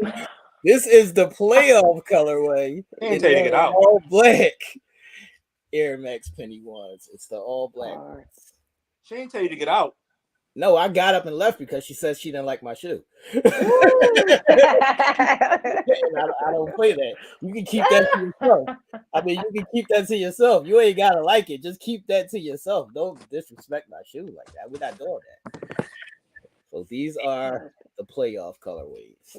This is the playoff colorway. She ain't tell you to get out. All black Air Max Penny ones. It's the all black. She ain't tell you to get out. No, I got up and left because she said she didn't like my shoe. I don't play that. You can keep that to yourself. I mean, you can keep that to yourself. You ain't gotta like it. Just keep that to yourself. Don't disrespect my shoe like that. We're not doing that. So these are the playoff colorways.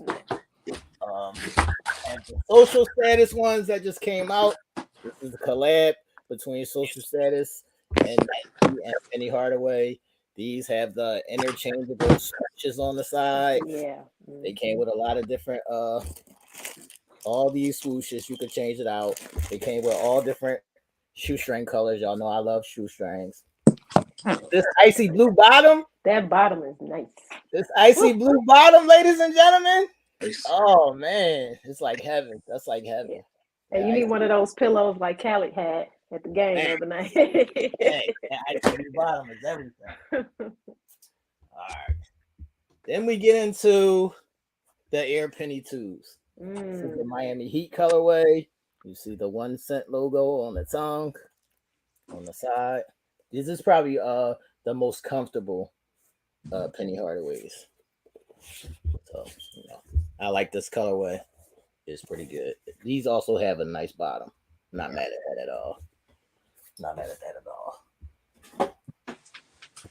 And the social status ones that just came out. This is the collab between Social Status and Nike and Penny Hardaway. These have the interchangeable switches on the side. Yeah. They came with a lot of different all these swooshes. You could change it out. They came with all different shoestring colors. Y'all know I love shoestrings. This icy blue bottom. That bottom is nice. This icy blue bottom, ladies and gentlemen. Oh man, it's like heaven. That's like heaven. Yeah. And you need one of those pillows like Khaled had at the game the other night. Hey, icy blue bottom is everything. All right. Then we get into the Air Penny 2s. This is the Miami Heat colorway. You see the 1 cent logo on the tongue, on the side. This is probably the most comfortable Penny Hardaways. So, I like this colorway. It's pretty good. These also have a nice bottom. Not mad at that at all. Not mad at that at all.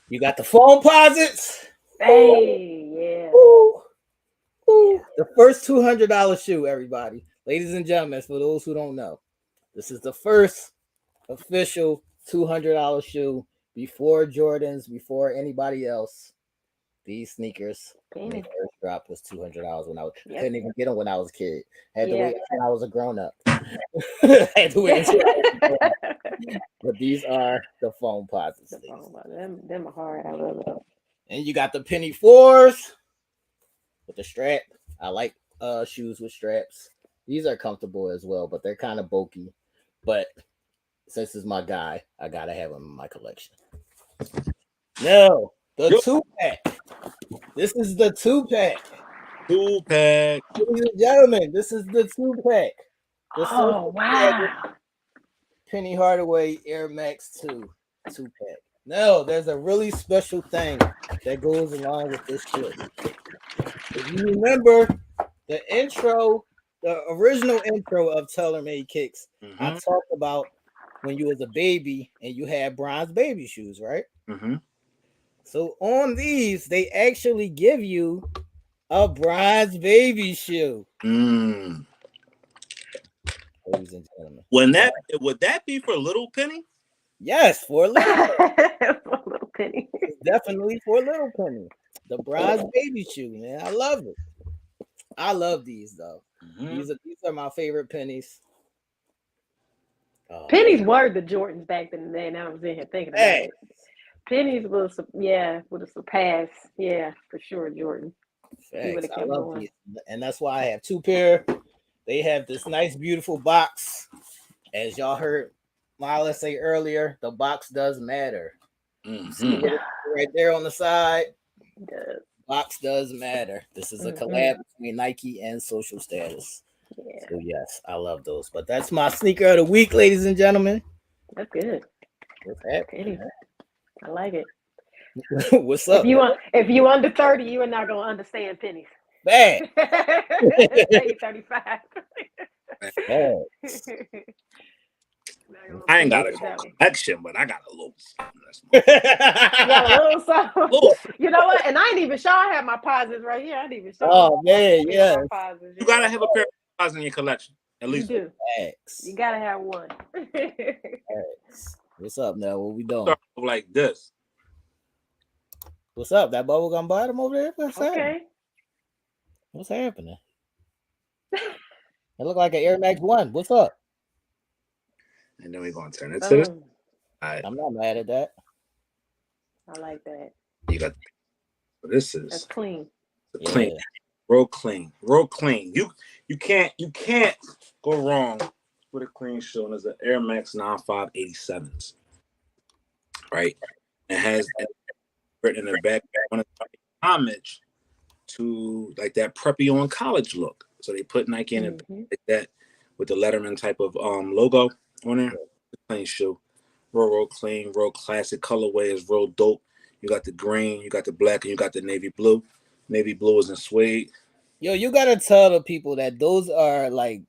You got the foam posits. Hey, yeah. Ooh. Ooh. The first $200 shoe, everybody. Ladies and gentlemen, for those who don't know, this is the first official $200 shoe before Jordans, before anybody else. These sneakers, when they first dropped, was $200 when I couldn't even get them when I was a kid. Had to wait until I was a grown up. Had to wait until I was a grown up. But these are the foam posits. Them are hard. I love them. And you got the Penny 4s with the strap. I like shoes with straps. These are comfortable as well, but they're kind of bulky. But since it's my guy, I gotta have them in my collection. No, the 2-pack. This is the 2-pack. 2-pack. Ladies and gentlemen, this is the 2-pack. Oh, wow. Penny Hardaway Air Max 2 2-pack. No, there's a really special thing that goes along with this shit. If you remember the intro, the original intro of TaylorMade Kicks, I talked about when you was a baby and you had bronze baby shoes, right? So on these, they actually give you a bronze baby shoe. Ladies and gentlemen. Would that be for Little Penny? Yes, for Little Penny. For Little Penny. It's definitely for Little Penny. The bronze baby shoe, man. I love it. I love these though. These are my favorite pennies. Pennies were the Jordans back in the day. Now I'm sitting here thinking about it. Pennies would have surpassed, for sure, Jordan. I love these. And that's why I have 2 pair. They have this nice, beautiful box. As y'all heard Myla say earlier, the box does matter. See right there on the side. Box does matter. This is a collab between Nike and Social Status. Yeah. So yes, I love those. But that's my sneaker of the week, ladies and gentlemen. That's good. What's happening? I like it. What's up? If you under 30, you are not gonna understand pennies. Bad. 35. I ain't got a collection, but I got a little something. A little something. You know what? And I ain't even sure I have my posits right here. I ain't even sure. Oh man, yeah. You gotta have a pair of posits in your collection. At least you do. You gotta have one. What's up now? What we doing? Like this. What's up? That bubblegum bottom over there? What's okay. Happening? What's happening? It look like an Air Max 1. What's up? And then we're gonna turn it to this. I'm not mad at that. I like that. You got this is that's clean. Clean. Yeah. Real clean. Real clean. You can't go wrong with a clean shoe. And it's an Air Max 9587s. Right? It has written in the back homage to like that preppy on college look. So they put Nike in it like that with the Letterman type of logo on there. Plain shoe. Real clean, real classic. Colorway is real dope. You got the green, you got the black, and you got the navy blue. Navy blue is in suede. Yo, you gotta tell the people that those are like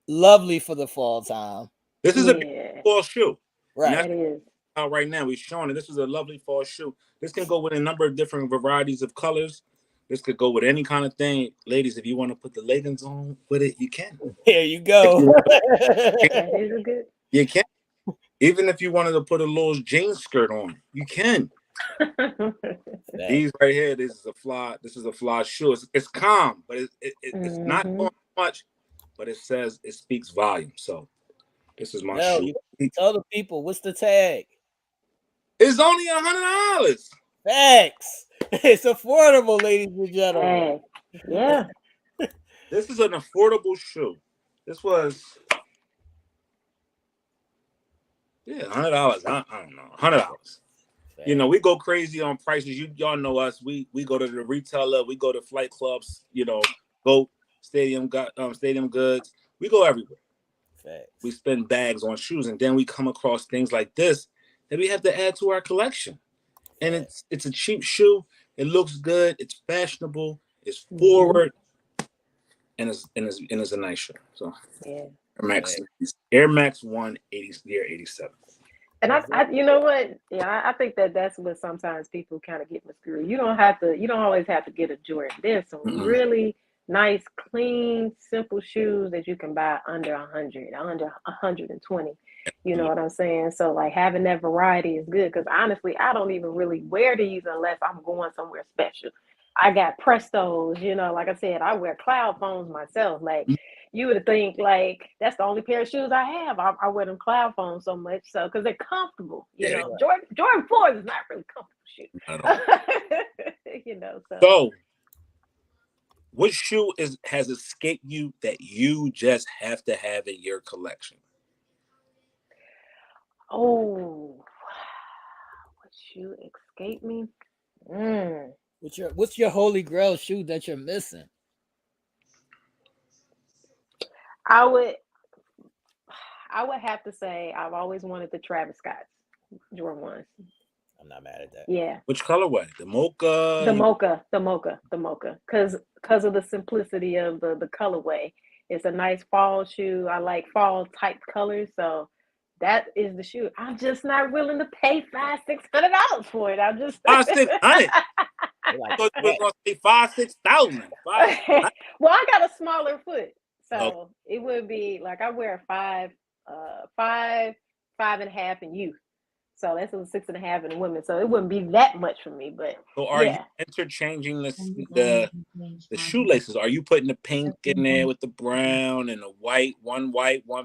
lovely for the fall time. This is a fall shoe. Right. That is. Out right now, we're showing it. This is a lovely fall shoe. This can go with a number of different varieties of colors. This could go with any kind of thing. Ladies, if you want to put the leggings on with it, you can. There you go. That is good. You can. Even if you wanted to put a little jean skirt on, you can. These right here, this is a fly shoe. It's calm, but it's not doing much, but it says it speaks volume. So this is my shoe. You tell the people what's the tag. It's only $100. Facts. It's affordable, ladies and gentlemen. Yeah. This is an affordable shoe. This was $100. I don't know, $100. You know, we go crazy on prices. Y'all know us. We go to the retailer. We go to flight clubs. You know, go stadium goods. We go everywhere. Facts. We spend bags on shoes, and then we come across things like this that we have to add to our collection. And it's a cheap shoe. It looks good. It's fashionable. It's forward, and it's a nice shoe. So Air Max 1 year 87. And I you know what? Yeah, I think that's what sometimes people kind of get misconstrued. You don't always have to get a Jordan. There's some really nice, clean, simple shoes that you can buy under 100, under 120. You know what I'm saying? So like having that variety is good because honestly, I don't even really wear these unless I'm going somewhere special. I got Prestos, you know, like I said, I wear Cloud Phones myself. Like you would think like that's the only pair of shoes I have. I wear them Cloud Phones so much so because they're comfortable. You know, Jordan 4 is not really comfortable shoe. You know, so what shoe has escaped you that you just have to have in your collection? Oh, what shoe escaped me? What's your holy grail shoe that you're missing? I would have to say I've always wanted the Travis Scott Jordan 1s. I'm not mad at that. Yeah. Which colorway? The mocha? The mocha. Because of the simplicity of the colorway. It's a nice fall shoe. I like fall type colors, so that is the shoe. I'm just not willing to pay $500-$600 for it. I'm just $500-$600. I thought you were going to say $5,000-$6,000. Well, I got a smaller foot, so it would be like I wear five and a half in youth. So that's a 6.5 in women. So it wouldn't be that much for me, but so are you interchanging the shoelaces? Are you putting the pink in there with the brown and the white, one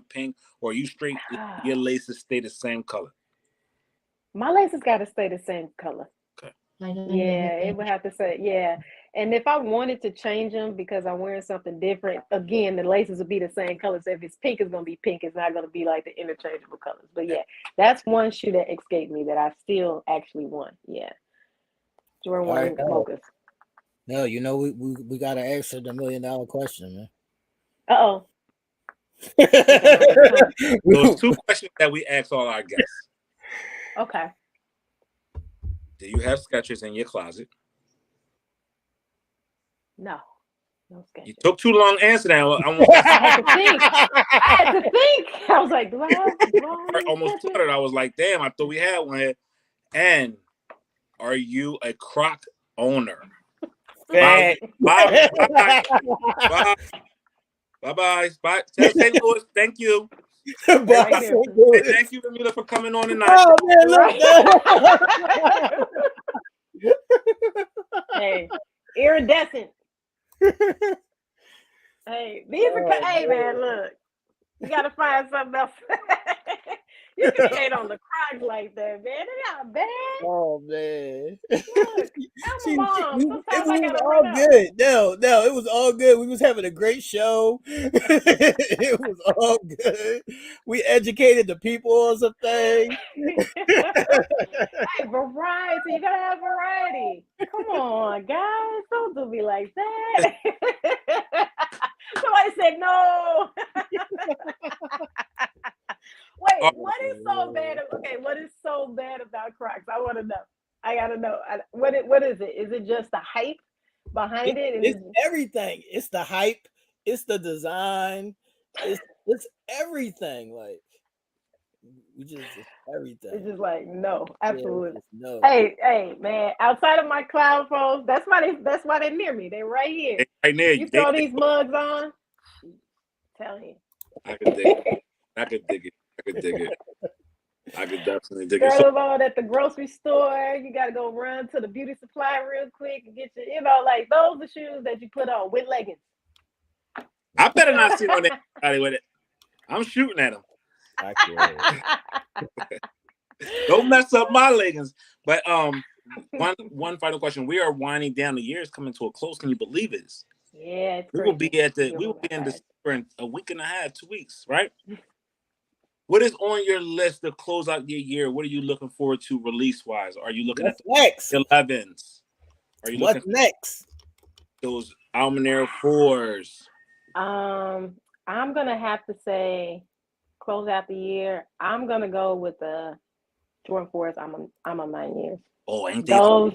pink, or are you straight your laces stay the same color? My laces got to stay the same color. Okay. Yeah, it would have to say, And if I wanted to change them because I'm wearing something different, again, the laces would be the same color. So if it's pink, it's going to be pink. It's not going to be like the interchangeable colors. But yeah, that's one shoe that escaped me that I still actually want. Yeah. Jordan 1 mochas. No, you know, we got to answer the $1 million question, man. Uh-oh. Those 2 questions that we ask all our guests. Okay. Do you have Skechers in your closet? No Skechers. You took too long to answer that. I had to think. I was like, do I have I almost thought it. I was like, damn, I thought we had one here. And are you a Croc owner? Bye. Bye. Tell St. Louis, thank you. Thank you, Myla, for coming on tonight. Oh, man, look. Hey, iridescent. Hey, these are. Hey, man, look. You gotta find something else. You can't hate on the Crocs like that, man. They're not bad. Oh man. Look, I'm a mom. It Sometimes I was gotta all ring up. good. No, it was all good. We was having a great show. It was all good. We educated the people on some things. Hey, variety. You gotta have variety. Come on, guys. Don't do me like that. Somebody said no. Oh, Wait, what is so bad? Okay, what is so bad about Crocs? I want to know. I gotta know. What is it? Is it just the hype behind it? And It's everything. It's the hype. It's the design. It's everything. Like we just it's it's everything. just like no, Yeah, it's absolutely. just no. Hey, man! Outside of my cloud phones, that's why they're near me. They're right here. right there. You throw these mugs on, tell you. I could dig it. I could dig it. I could dig it. I could definitely dig it. Throw So them on at the grocery store. You got to go run to the beauty supply real quick and get your, like those are shoes that you put on with leggings. I better not see no anybody with it. I'm shooting at them. I can't. Don't mess up my leggings. But one final question. We are winding down. The year is coming to a close. Can you believe it? Yeah, it's We crazy. will be in December in a week and a half, 2 weeks, right? What is on your list to close out your year? What are you looking forward to release wise? Are you looking What's at the next? 11s? Are you What's looking next? those Almanero 4s? I'm gonna have to say, close out the year. I'm gonna go with the Jordan 4s. I'm on 9 years. Oh, ain't they? Those.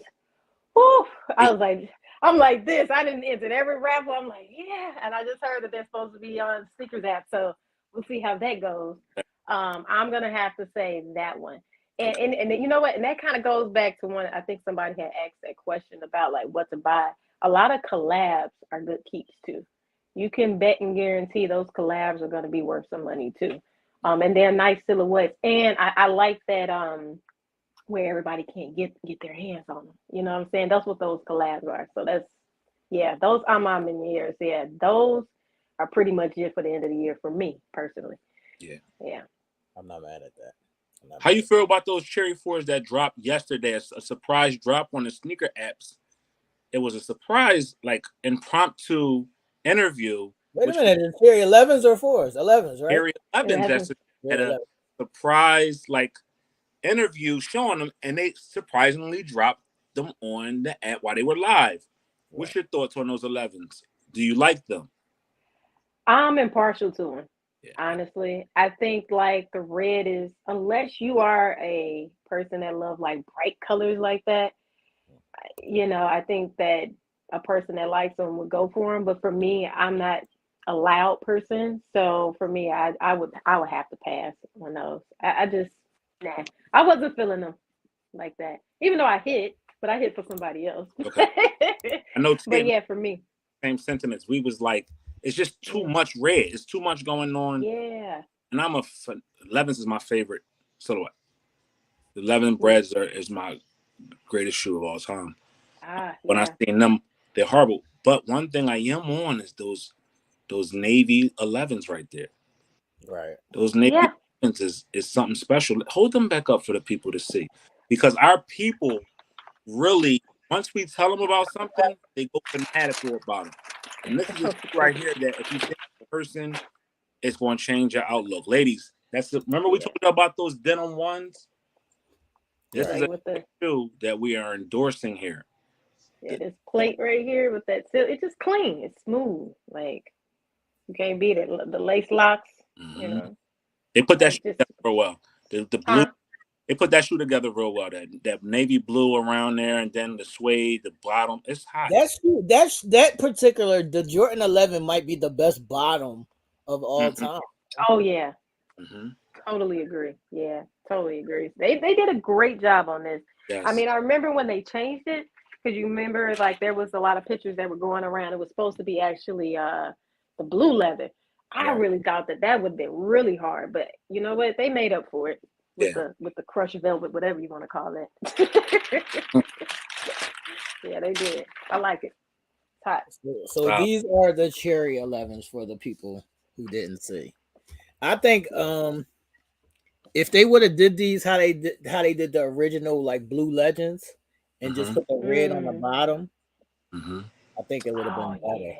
Whew, I'm like this. I didn't enter every raffle. I'm like, yeah. And I just heard that they're supposed to be on Sneakers app. So we'll see how that goes. I'm gonna have to say that one. And you know what? And that kind of goes back to one. I think somebody had asked that question about like what to buy. A lot of collabs are good keeps too. You can bet and guarantee those collabs are going to be worth some money too. And they're nice silhouettes. And I like that where everybody can't get their hands on them. You know what I'm saying? That's what those collabs are. So those I'm in years. Yeah, those are pretty much it for the end of the year for me personally. Yeah. I'm not mad at that. How you feel about those Cherry 4s that dropped yesterday? A surprise drop on the sneaker apps. It was a surprise, like impromptu interview. Wait a minute, is Cherry 11s or 4s? 11s, right? Cherry 11s that had a surprise like interview showing them, and they surprisingly dropped them on the app while they were live. What's your thoughts on those 11s? Do you like them? I'm impartial to them. Yeah. Honestly, I think like the red is, unless you are a person that loves like bright colors like that, I think that a person that likes them would go for them. But for me, I'm not a loud person, so for me, I would have to pass on those. I just I wasn't feeling them like that. Even though I hit, but I hit for somebody else. Okay. I know. But yeah, for me, same sentiments. We was like, it's just too much red. It's too much going on. Yeah. And 11s is my favorite silhouette. The 11 Breads is my greatest shoe of all time. When I seen them, they're horrible. But one thing I am on is those navy 11s right there. Right. Those navy 11s is something special. Hold them back up for the people to see. Because our people really, once we tell them about something, they go fanatical about it. And this is a right here that if you think the person, it's going to change your outlook. Ladies, remember we told you about those denim ones? This is a shoe that we are endorsing here. Yeah, this plate right here with that silk, it's just clean. It's smooth. Like, you can't beat it. The lace locks, They put that shoe together real well. The blue, they put that shoe together real well. That navy blue around there, and then the suede, the bottom. It's hot. That particular, the Jordan 11 might be the best bottom of all time. Oh yeah. Totally agree. Yeah, totally agree. They did a great job on this. Yes. I mean, I remember when they changed it, because you remember like there was a lot of pictures that were going around. It was supposed to be actually the blue leather. I really thought that would have been really hard, but you know what? They made up for it with the crushed velvet, whatever you want to call that. Yeah, they did. I like it. It's hot. So these are the Cherry 11s for the people who didn't see. I think if they would have did these how they did the original like Blue Legends and just put the red on the bottom, I think it would have been better.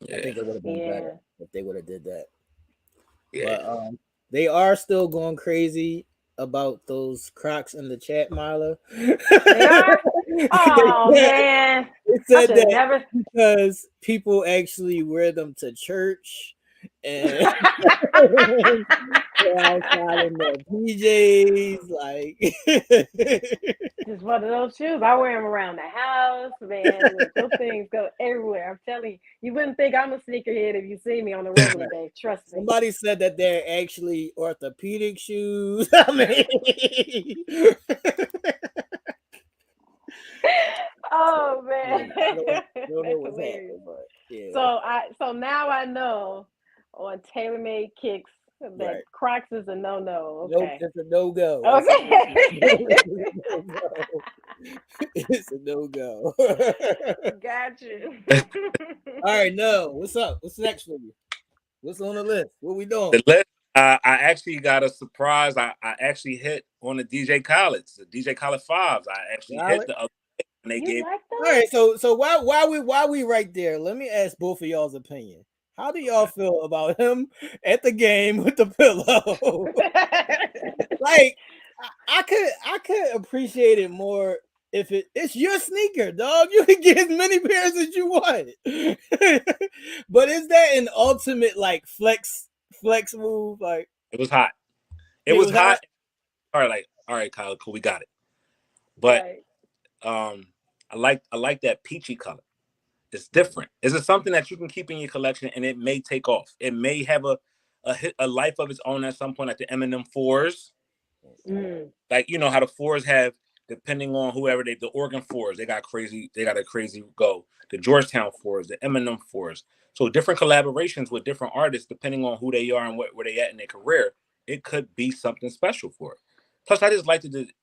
I think it would have been better if they would have did that. Yeah. But they are still going crazy about those Crocs in the chat, Myla. They are? Oh man. They said that because people actually wear them to church and go outside in their PJs, like just one of those shoes. I wear them around the house, man. Look, those things go everywhere. I'm telling you, you wouldn't think I'm a sneakerhead if you see me on a regular day. Trust me. Somebody said that they're actually orthopedic shoes. I mean, oh man, I don't know what's happening, but yeah. So now I know on TaylorMade Kicks that Crocs is a no. Okay. Nope, it's a no-go. Okay. It's a no-go. Got you. All right, no. What's up? What's next for you? What's on the list? What we doing? The list. I actually got a surprise. I actually hit on the DJ Khaled's, the DJ Khaled 5s. I actually hit the other day when they gave. Like all right, so while we right there, let me ask both of y'all's opinion. How do y'all feel about him at the game with the pillow? Like, I could appreciate it more if it's your sneaker, dog. You can get as many pairs as you want. But is that an ultimate like flex move? Like, it was hot. It was hot. All right, Kyle, cool, we got it. But I like that peachy color. It's different. Is it something that you can keep in your collection and it may take off? It may have a life of its own at some point, like the Eminem 4s. Like, you know how the 4s have, depending on whoever the Oregon 4s, they got a crazy go. The Georgetown 4s, the Eminem 4s. So different collaborations with different artists, depending on who they are and where they at in their career, it could be something special for it. Plus, I just liked it,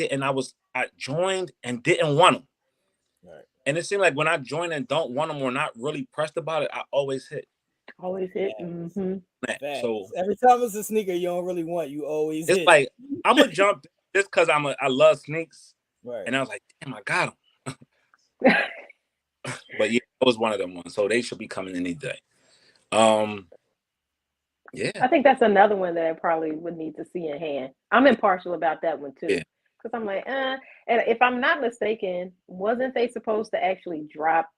and I joined and didn't want them. Right. And it seemed like when I join and don't want them or not really pressed about it, I always hit. Always hit. So every time it's a sneaker you don't really want, you always hit. It's like I'm gonna jump just because I love sneaks. Right. And I was like, damn, I got them. But yeah, it was one of them ones. So they should be coming any day. Yeah. I think that's another one that I probably would need to see in hand. I'm impartial about that one too. Yeah. Because I'm like, and if I'm not mistaken, wasn't they supposed to actually drop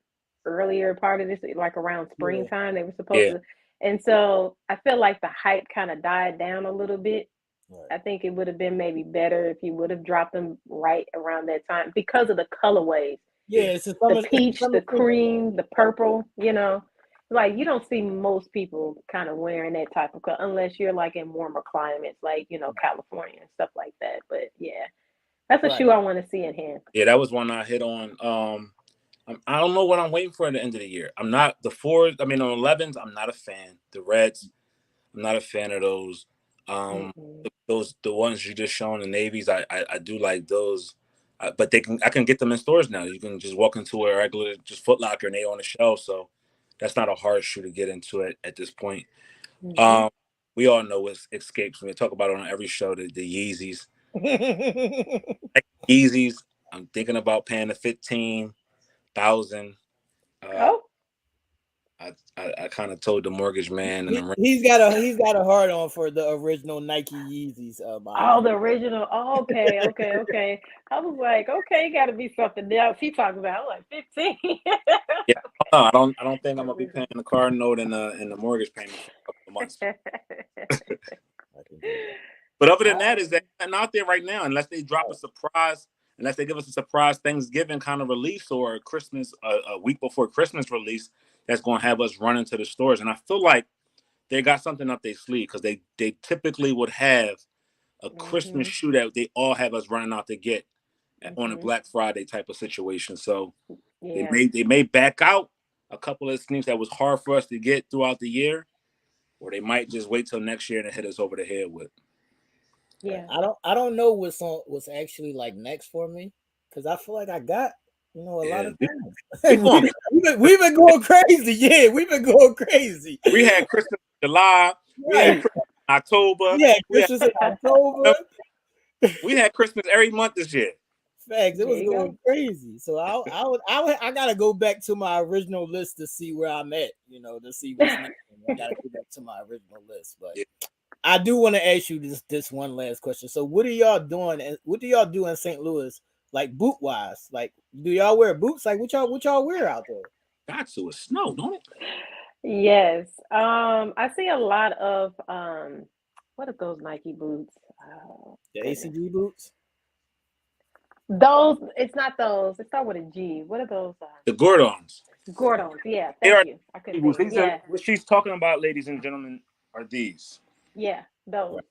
earlier part of this, like around springtime? They were supposed to. And so I feel like the hype kind of died down a little bit. Right. I think it would have been maybe better if you would have dropped them right around that time because of the colorways. Yeah, it's the peach, the cream, the purple, you know. Like, you don't see most people kind of wearing that type of color unless you're like in warmer climates, like, you know, California and stuff like that. But yeah, that's a shoe I want to see in hand. Yeah, that was one I hit on. I don't know what I'm waiting for at the end of the year. I'm not the 4s. I mean, on 11s, I'm not a fan. The reds, I'm not a fan of those. The ones you just shown, the navies, I do like those. But I can get them in stores now. You can just walk into a regular just Foot Locker and they on the shelf. So that's not a hard shoe to get into it at this point. We all know what escapes. We talk about it on every show, the Yeezys. Yeezys, I'm thinking about paying the $15,000. I kind of told the mortgage man, and he's got a hard on for the original Nike Yeezys. The original. Oh, okay. I was like, okay, got to be something else. He talks about like 15. Yeah, I don't think I'm gonna be paying the car note and the mortgage payment for a couple of months. But other than that, is that nothing out there right now unless they drop a surprise. Unless they give us a surprise Thanksgiving kind of release or Christmas, a week before Christmas release, that's going to have us running to the stores. And I feel like they got something up their sleeve because they typically would have a Christmas shoe that they all have us running out to get on a Black Friday type of situation. So they may back out a couple of sneaks that was hard for us to get throughout the year, or they might just wait till next year and hit us over the head with. Yeah, I don't know what's actually like next for me because I feel like I got a lot of things. we've been going crazy. Yeah, we've been going crazy. We had Christmas in July. We had Christmas October. Yeah, Christmas in October. We had Christmas every month this year. Facts. It There was you going go. crazy. So I gotta go back to my original list to see where I'm at. You know, to see what's missing. I gotta go back to my original list. But Yeah. I do want to ask you this one last question. So, what are y'all doing? And what do y'all do in St. Louis, like boot wise? Like, do y'all wear boots? Like, what y'all wear out there? Got to a snow, don't it? Yes. I see a lot of what are those Nike boots? Oh, The goodness. ACG boots. Those, it's not those. It start with a G. What are those? The Gordons. Gordons. Yeah, They thank are you. I couldn't boots. think. These are Yeah, what she's talking about, ladies and gentlemen, are these. yeah, those. Right.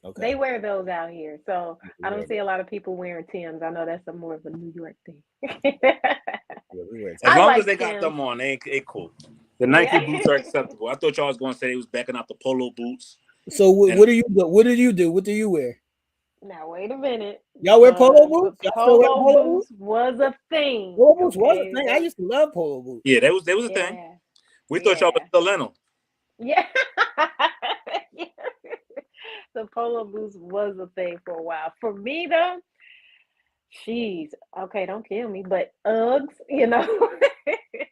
Okay. They wear those out here. So I Yeah, don't see a lot of people wearing Tims. I know that's a more of a New York thing. we wear As I long as like they got Tims. them on, they cool. The Nike Yeah. boots are acceptable. I thought y'all was gonna say they was backing out the polo boots. So And what do you do? What do you do? What do you wear? Now wait a minute. Y'all wear polo The boots? Y'all still wear polo polo boots? boots was a thing. Polo boots was a Okay. thing. I used to love polo boots. yeah, they was a thing. Yeah. We thought y'all was Yeah. still in them. Yeah. Yeah. The polo boots was a thing for a while. For me though, jeez, okay, don't kill me, but Uggs,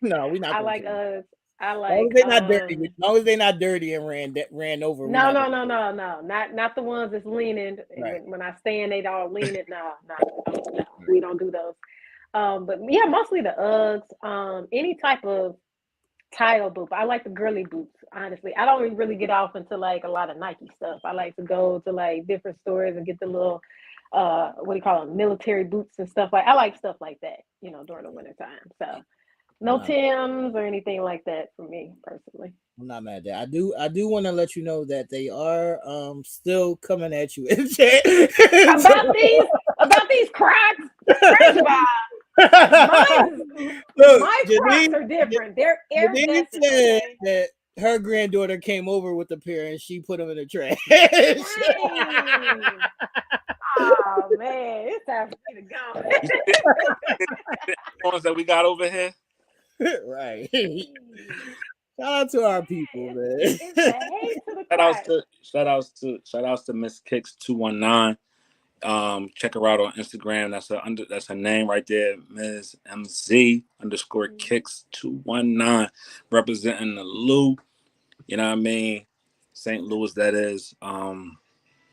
No, we're not I gonna like kill you. Uggs. I As long as like they're not dirty. As long as they're not dirty and ran over, we're no, not no, gonna no, kill you. no, no, not the ones that's leaning. And Right. when I stand, they all leaning. No, no, no, Right. we don't do those. But yeah, mostly the Uggs. Any type of tile boot. I like the girly boots. Honestly, I don't really get off into like a lot of Nike stuff. I like to go to like different stores and get the little, what do you call them, military boots and stuff like. I like stuff like that. During the winter time. So I'm no not Tims or anything like that for me personally. I'm not mad at that. I do want to let you know that they are still coming at you in chat. About these about these Crocs. First of all, Look, my Crocs are different. They're Janine iridescent, said okay? that her granddaughter came over with a pair and she put them in the trash. Dang. Oh man, it's time for me to You see the ones that we got over here? Right. Shout out to our people, man. it's the hate to the Crocs. Shout outs to Miss Kicks 219. Check her out on Instagram. That's her name right there, Ms. MZ underscore Kicks 219, representing the Lou. You know what I mean? St. Louis, that is.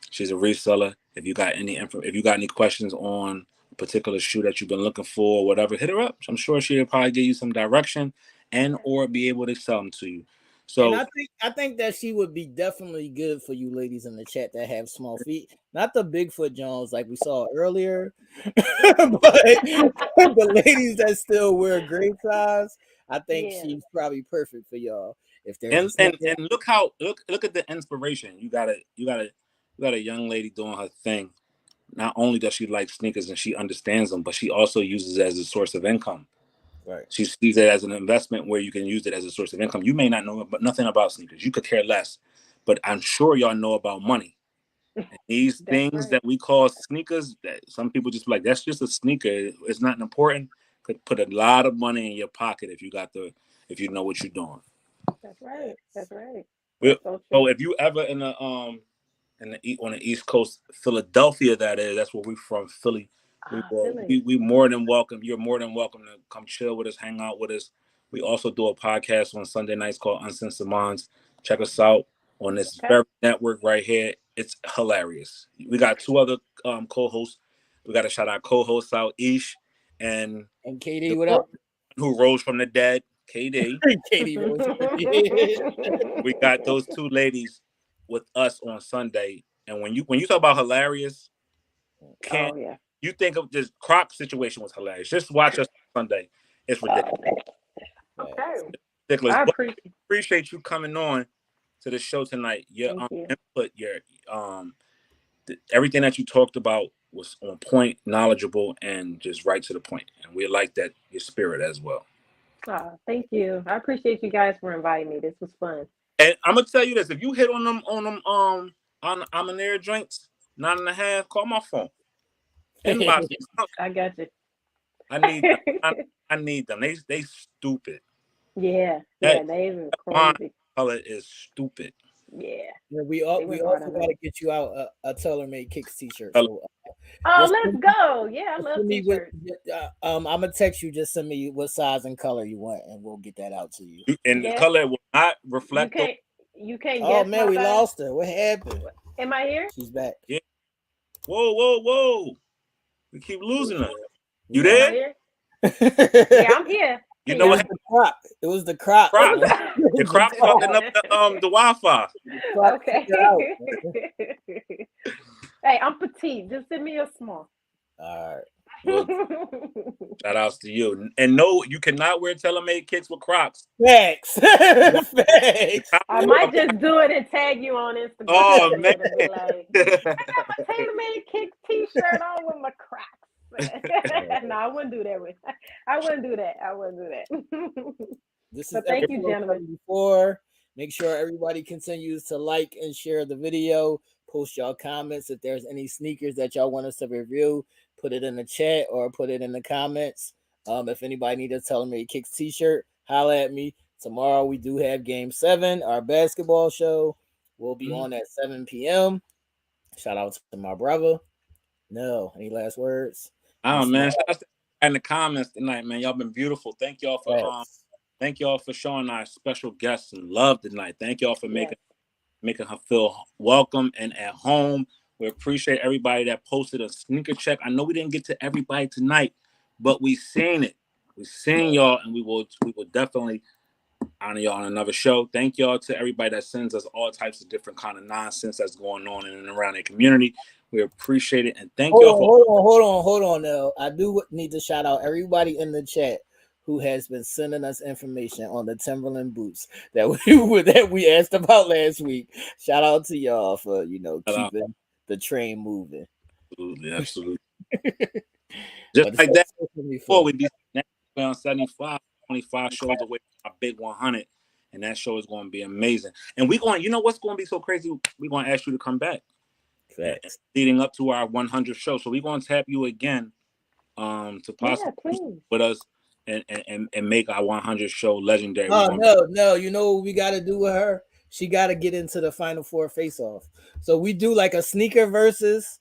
She's a reseller. If you got any questions on a particular shoe that you've been looking for or whatever, hit her up. I'm sure she'll probably give you some direction and or be able to sell them to you. And So I think that she would be definitely good for you ladies in the chat that have small feet. Not the Bigfoot Jones like we saw earlier, but the ladies that still wear great size. I think Yeah, she's probably perfect for y'all. If there's a and and sneaker, and look at the inspiration. You got a young lady doing her thing. Not only does she like sneakers and she understands them, but she also uses it as a source of income. right? She sees it as an investment where you can use it as a source of income. You may not know nothing about sneakers. You could care less, but I'm sure y'all know about money. And these that's things right. that we call sneakers, that some people just be like, that's just a sneaker. It's not important. Could put a lot of money in your pocket if you know what you're doing. That's right. That's right. We, That's so so true. if you ever on the East Coast, Philadelphia, that's where we're from, Philly. We Ah, will Philly. we more than welcome. You're more than welcome to come chill with us, hang out with us. We also do a podcast on Sunday nights called Uncensored Minds. Check us out on this Okay. very network right here. It's hilarious. We got two other co-hosts. We got to shout our co-hosts out, Ish and And KD, the what girl up? who rose from the dead, KD. KD Rose. Yeah. We got those two ladies with us on Sunday. And when you talk about hilarious, can't Oh yeah. you think of this Croc situation was hilarious? Just watch us on Sunday. It's ridiculous. Okay. Ridiculous. I But appreciate. appreciate you coming on to the show tonight. Your Thank you. input, your everything that you talked about was on point, knowledgeable, and just right to the point. And we like that your spirit as well. Thank you. I appreciate you guys for inviting me. This was fun. And I'm gonna tell you this: if you hit on them on Amanir drinks 9.5, call my phone. Inbox. I got you. I need them. I need them. They stupid. Yeah. Yeah. That They were wine crazy. color is stupid. Yeah, we they went hard also on got that. to get you out a Tailor Made Kicks t-shirt. Tell So Oh, just let's go. Yeah, I just love send me what. t-shirts. I'm gonna text you. Just send me what size and color you want, and we'll get that out to you. and the Yeah, color will not you reflect those. can't you can't Oh guess man, my we size. lost her. What happened? Am I here? She's back. Yeah. Whoa. We keep losing her. We You Am lost. I there? here? Yeah, It I'm here. You Can know y'all? what was happened? the crop. It was the crop. It Crop. was. It The was the crop crop. fucking up the Wi-Fi. The crop took Okay. her out. Hey, I'm petite. Just send me a small. All right. Well, shout outs to you. And no, you cannot wear TaylorMade kicks with Crocs. Facts. You want the Facts. I copy might of just do it and tag you on Instagram Oh with man. it and be like, I got my TaylorMade Kicks t-shirt on with my Crocs. No, I wouldn't do that. I wouldn't do that. I wouldn't do that. This is But thank you, episode gentlemen. 74. Make sure everybody continues to like and share the video. Post y'all comments. If there's any sneakers that y'all want us to review, put it in the chat or put it in the comments. If anybody needs a Tell Me Kicks t-shirt, holla at me. Tomorrow we do have game 7, our basketball show. Will be on at 7 p.m. Shout out to my brother. No, any last words? Oh man, shout out to in the comments tonight, man. Y'all been beautiful. Thank y'all for showing our special guests some love tonight. Thank y'all for Yes. making her feel welcome and at home. We appreciate everybody that posted a sneaker check. I know we didn't get to everybody tonight, but we seen it. We seen y'all, and we will definitely honor y'all on another show. Thank y'all to everybody that sends us all types of different kind of nonsense that's going on in and around the community. We appreciate it, and thank y'all for. Hold on. Now, I do need to shout out everybody in the chat who has been sending us information on the Timberland boots that we asked about last week. Shout out to y'all for keeping the train moving. Absolutely. Just like that. Before we be next on 75, 25 shows away from our big 100, and that show is going to be amazing. And we're going. You know what's going to be so crazy? We're going to ask you to come back. Leading up to our 100th show, so we're going to tap you again to possibly with us and make our 100th show legendary. No, you know what we got to do with her? She got to get into the Final Four face-off. So we do like a sneaker versus.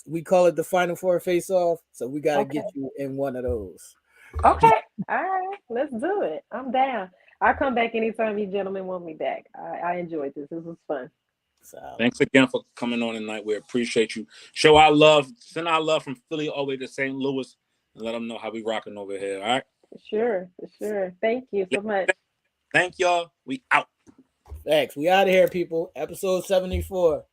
We call it the Final Four face-off. So we got to get you in one of those. Okay, all right, let's do it. I'm down. I'll come back anytime you gentlemen want me back. I enjoyed this. This was fun. Thanks again for coming on tonight. We appreciate you. Show our love. Send our love from Philly all the way to St. Louis and let them know how we rocking over here. All right? Sure. Thank you so much. Thank y'all. We out. Thanks. We out of here, people. Episode 74.